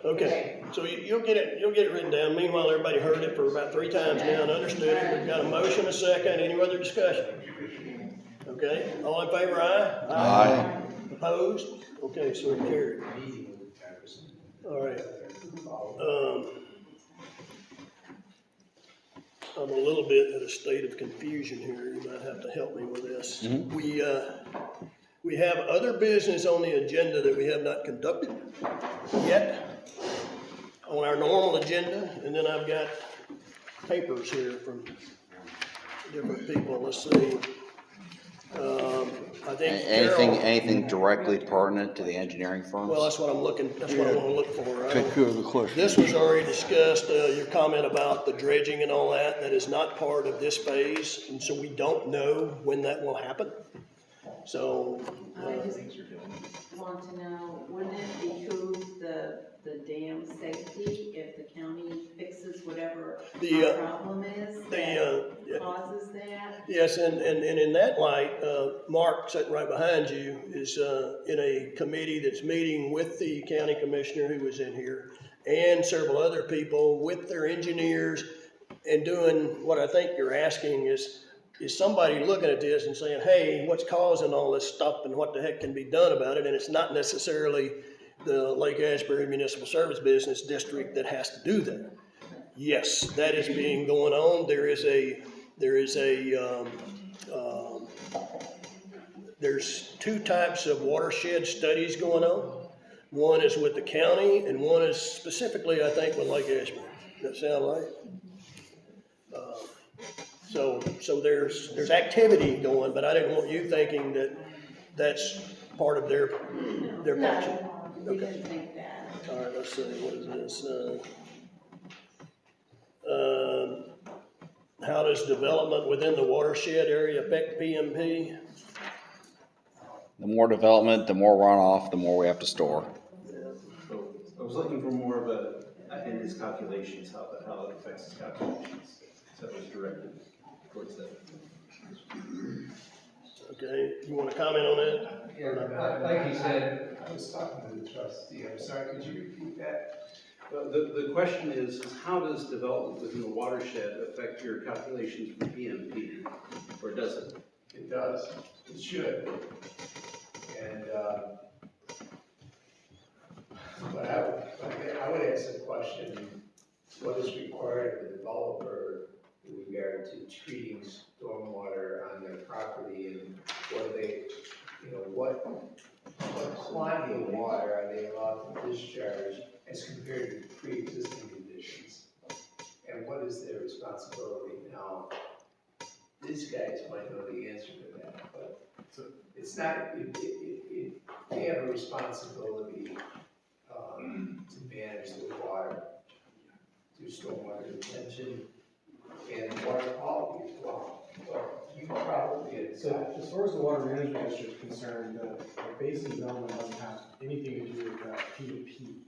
Okay, so you'll get it written down. Meanwhile, everybody heard it for about 3 times now and understood it. We've got a motion, a second, any other discussion? Okay, all in favor, aye? Aye. Opposed? Okay, so it carried. All right. I'm a little bit at a state of confusion here. You might have to help me with this. We have other business on the agenda that we have not conducted yet on our normal agenda, and then I've got papers here from different people. Let's see. I think Anything directly pertinent to the engineering firms? Well, that's what I'm looking, that's what I want to look for. Take care of the question. This was already discussed, your comment about the dredging and all that, that is not part of this phase, and so we don't know when that will happen. So, I just want to know, wouldn't it behoove the dam safety if the county fixes whatever our problem is that causes that? yes, and in that light, Mark, sitting right behind you, is in a committee that's meeting with the county commissioner who was in here, and several other people with their engineers, and doing what I think you're asking is somebody looking at this and saying, hey, what's causing all this stuff and what the heck can be done about it? And it's not necessarily the Lake Ashbury Municipal Service Business District that has to do that. Yes, that is being going on. There's 2 types of watershed studies going on. One is with the county and one is specifically, I think, with Lake Ashbury. Does that sound right? So there's activity going, but I didn't want you thinking that's part of their function. No, we didn't think that. All right, let's see, what is this? How does development within the watershed area affect PMP? The more development, the more runoff, the more we have to store. So I was looking for more of in his calculations, how it affects his calculations. So it was directed towards that. Okay, you want to comment on that? Yeah, like he said, I was talking to the trustee, I'm sorry, could you repeat that? The question is how does development within the watershed affect your calculations for PMP? Or does it? It does, it should. And, but I would ask the question, what is required of the developer in regard to treating stormwater on their property, and what they, what quantity of water are they allowed to discharge as compared to pre-existing conditions? And what is their responsibility? Now, these guys might know the answer to that, but it's not, they have a responsibility to manage the water through stormwater retention and water quality as well. So you probably, So as far as the water management district is concerned, the basin development doesn't have anything to do with PMP,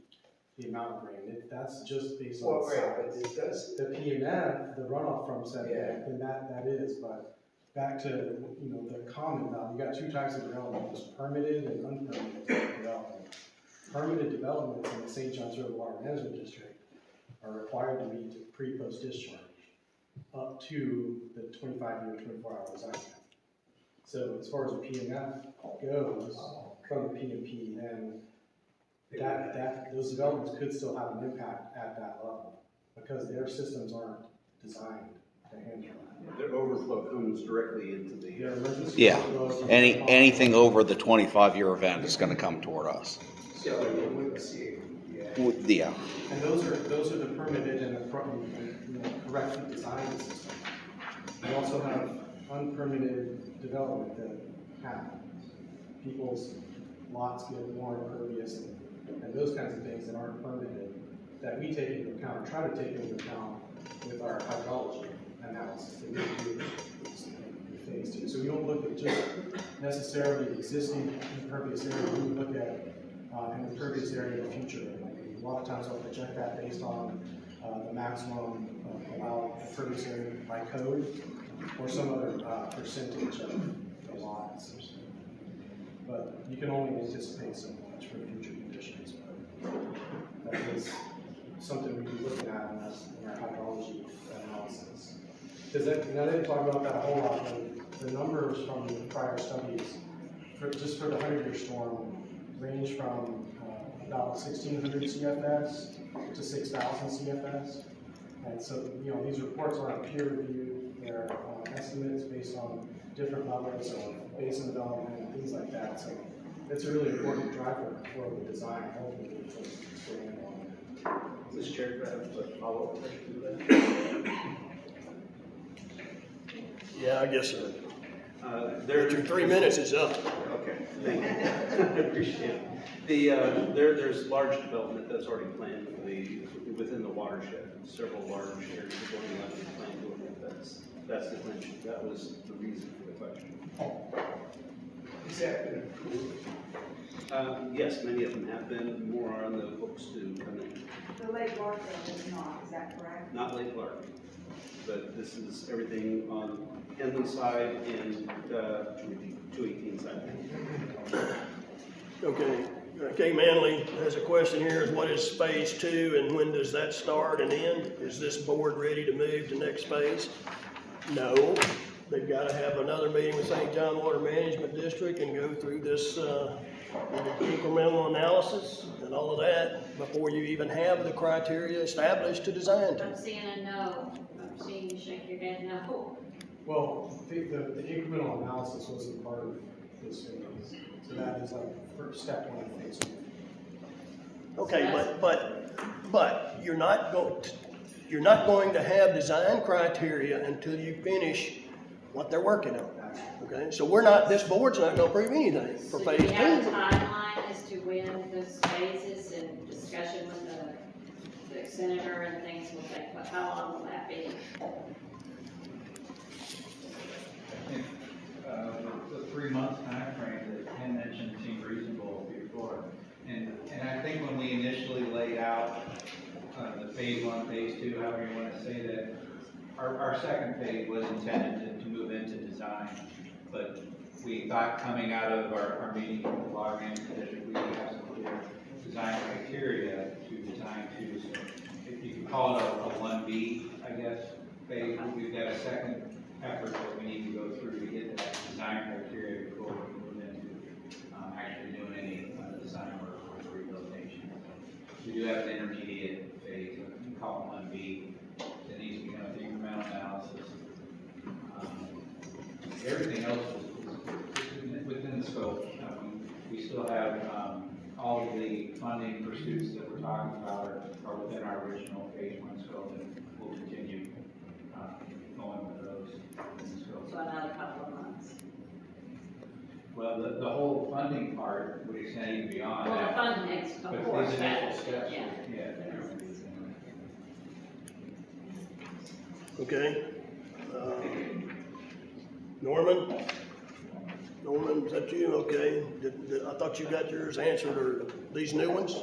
the amount of rain. That's just based on size. but it does. The PMF, the runoff from said, then that is, but back to, the common, you got two types of development, there's permitted and unpermitted development. Permitted developments in the St. Johns River Water Management District are required to meet pre-post discharge up to the 25-year, 24-hour design time. So as far as the PMF goes, from the PMP, then those developments could still have an impact at that level because their systems aren't designed to handle that. Their overflow comes directly into the Yeah, anything over the 25-year event is gonna come toward us. So you wouldn't see it. Yeah. And those are the permitted and the correctly designed systems. We also have unpermitted development that happens. People's lots get more impervious and those kinds of things that aren't permitted that we take into account, or try to take into account with our hydrology analysis that we do in phase 2. So we don't look at just necessarily the existing impervious area, we look at an impervious area in the future. A lot of times we'll project that based on the maximum allowed impervious area by code or some other percentage of the lots. But you can only anticipate so much for future conditions. But that is something we can look at in our hydrology analysis. Because I didn't talk about that a whole lot, but the numbers from the prior studies, just for the 100-year storm, range from about 1,600 CFS to 6,000 CFS. And so, these reports aren't peer-reviewed, they're estimates based on different levels of basin development and things like that. So it's a really important driver for the design, ultimately, for the This chair, could I have a follow-up question to that? Yeah, I guess so. Your 3 minutes is up. Okay, thank you. I appreciate it. There's large development that's already planned within the watershed. Several large areas of going on and planned to it. That's the mention. That was the reason for the question. Is that been approved? Yes, many of them have been. More are on the books to come in. The Lake Larkville is not, is that correct? Not Lake Clark, but this is everything on Henley side and 218 side. Okay. Kay Manley has a question here, is what is phase 2 and when does that start and end? Is this board ready to move to next phase? No, they've got to have another meeting with St. John Water Management District and go through this incremental analysis and all of that before you even have the criteria established to design to. I'm seeing a no. I'm seeing you shake your head no. Well, the incremental analysis wasn't part of this phase. So that is like first step 1 of phase 2. Okay, but you're not going to have design criteria until you finish what they're working on. Okay, so we're not, this board's not gonna approve anything for So phase do you have a two. timeline as to when this phases and discussion with the senator and things will take, how long will that be? I think, the 3 month timeframe that Ken mentioned seemed reasonable before. And I think when we initially laid out, the phase one, phase two, however you want to say that, our second phase was intended to move into design. But we thought coming out of our meeting with the law district, we would have some clear design criteria to design to. So if you could call it a 1B, I guess, phase, we've got a second effort that we need to go through to get that design criteria before we move into actually doing any design work for the rehabilitation. We do have an intermediate phase, we call it 1B, that needs to be done with incremental analysis. Everything else is within the scope. We still have all of the funding pursuits that we're talking about are within our original phase one scope, and we'll continue going with those in the scope. So another couple of months. Well, the whole funding part would extend even beyond Well, the that. funding next, of But course, these that initial is, steps, yeah. Okay. Norman, is that you? Okay. I thought you got yours answered, or these new ones?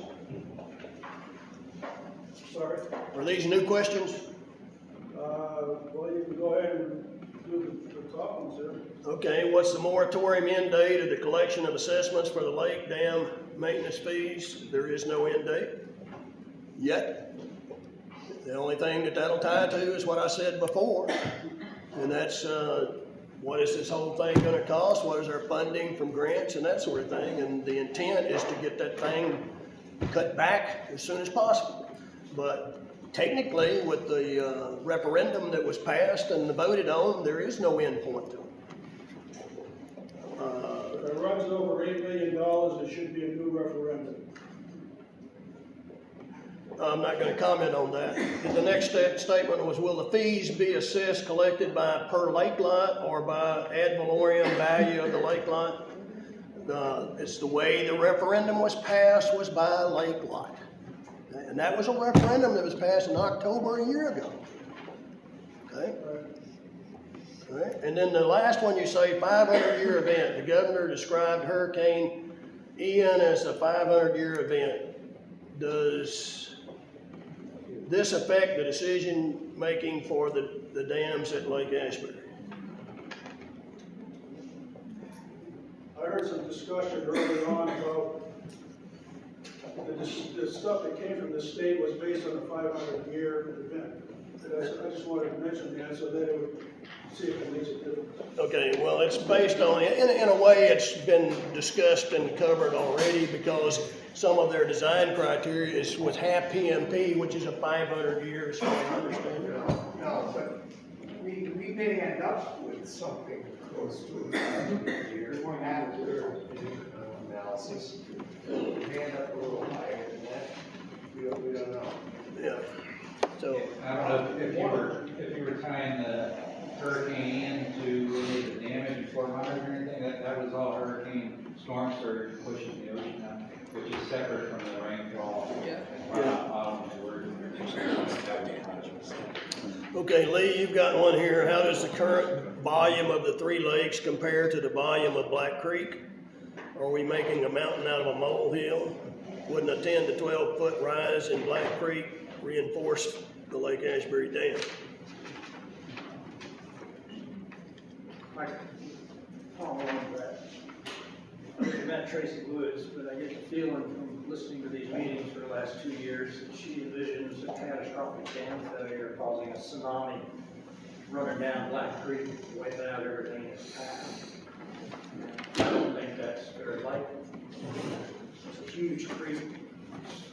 Sorry. Are these new questions? Well, you can go ahead and do the top ones there. Okay, what's the moratorium end date of the collection of assessments for the lake dam maintenance fees? There is no end date yet. The only thing that'll tie to is what I said before, and that's, what is this whole thing gonna cost? What is our funding from grants and that sort of thing? And the intent is to get that thing cut back as soon as possible. But technically, with the referendum that was passed and voted on, there is no end point to it. If it runs over $8 million, there should be a new referendum. I'm not gonna comment on that. The next statement was, will the fees be assessed, collected by per lake lot or by ad valorem value of the lake lot? It's the way the referendum was passed, was by lake lot. And that was a referendum that was passed in October a year ago. Okay? All right. And then the last one, you say 500-year event. The governor described Hurricane Ian as a 500-year event. Does this affect the decision-making for the dams at Lake Ashbury? I heard some discussion early on about the stuff that came from the state was based on a 500-year event. I just wanted to mention that so that it would see if it makes a difference. Okay, well, it's based on, in a way, it's been discussed and covered already, because some of their design criteria is with half PMP, which is a 500 years, so I understand it. No, but we may end up with something close to 500 years. We're not doing analysis. We may end up a little higher than that. We don't know. Yeah. So I don't know if you were tying the hurricane to any of the damage in Fort Myers or anything, that was all hurricane storm surge pushing the ocean up, which is separate from the rainfall. Yeah. Okay, Lee, you've got one here. How does the current volume of the three lakes compare to the volume of Black Creek? Are we making a mountain out of a molehill? Wouldn't a 10 to 12 foot rise in Black Creek reinforce the Lake Ashbury Dam? I follow on to that. I've met Tracy Woods, but I get the feeling from listening to these meetings for the last 2 years that she envisions a catastrophic dam failure causing a tsunami running down Black Creek, wiping out everything in its path. I don't think that's very likely. It's a huge creek,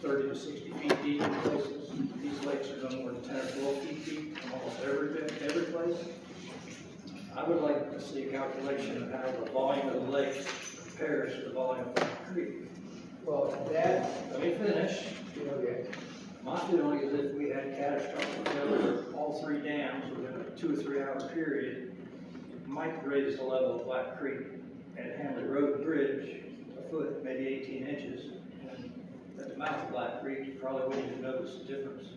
30 to 60 feet deep in places. These lakes are no more than 10 or 12 feet deep in almost every place. I would like to see a calculation of how the volume of the lakes compares to the volume of the creek. Well, that, Let me finish. okay. My feeling is if we had catastrophic failure of all three dams within a 2 or 3 hour period, might raise the level of Black Creek at Hamlet Road Bridge a foot, maybe 18 inches. And at the mouth of Black Creek, you probably wouldn't even notice the difference.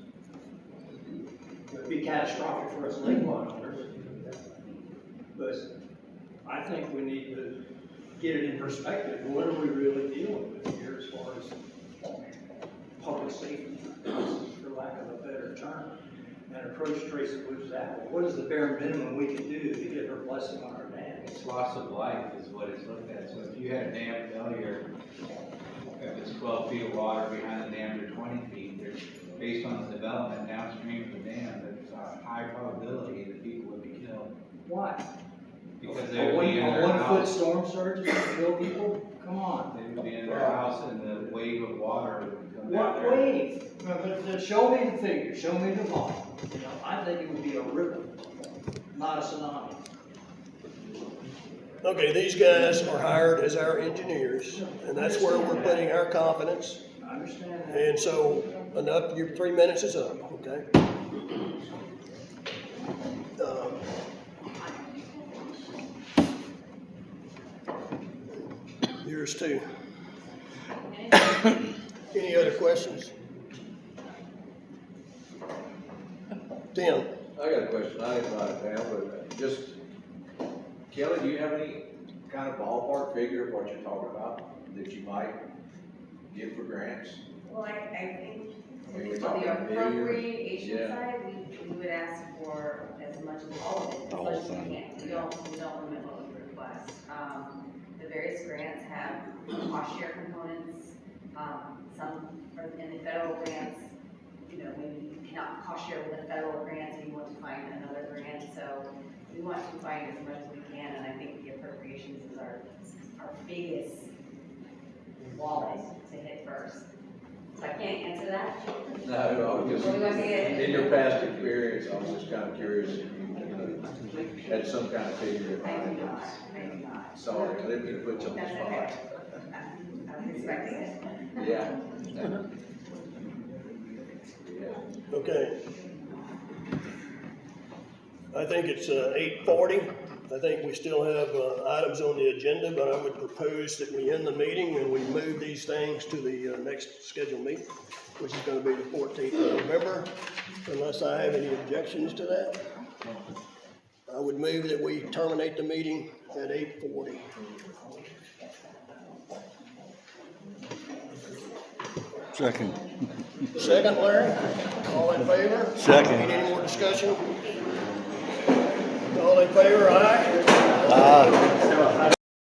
It would be catastrophic for us lake lot owners. But I think we need to get it in perspective. What are we really dealing with here as far as public safety, for lack of a better term, and approach Tracy Woods that way? What is the bare minimum we can do to get her blessing on our dam? It's loss of life is what it's looked at. So if you had a dam failure, if it's 12 feet of water behind the dam, or 20 feet, there's, based on the development downstream of the dam, there's a high probability that people would be killed. Why? Because they would be in A their 1 foot house. storm surge to kill people? Come on. They would be in their house and the wave of water would come down What there. wave? But show me the figure, show me the volume. You know, I think it would be a river, not a tsunami. Okay, these guys are hired as our engineers, and that's where we're putting our confidence. I understand that. And so, enough, your 3 minutes is up, okay? Yours too. Any other questions? Tim? I got a question, I didn't write it down, but just, Kelly, do you have any kind of ballpark figure of what you're talking about that you might give for grants? Well, I think I mean, we're on talking the a million, appropriation yeah. side, we would ask for as much as all of it, as much as we can. We don't limit what we request. The various grants have cost share components. Some are in the federal grants, you know, maybe you cannot cost share with a federal grant, so you want to find another grant. So we want to find as much as we can, and I think the appropriations is our biggest wallet to hit first. So I can't answer that. No, I was What do you want me just, to- in your past experience, I was just kind of curious if you had some kind of figure in I mind. do not, I do not. Sorry, I didn't mean to put you on the That's spot. okay. I'm respecting it. Yeah. Okay. I think it's 8:40. I think we still have items on the agenda, but I would propose that we end the meeting and we move these things to the next scheduled meeting, which is going to be the 14th of November, unless I have any objections to that. I would move that we terminate the meeting at 8:40. Second. Second, Larry? All in favor? Second. Need any more discussion? All in favor, aye? Aye.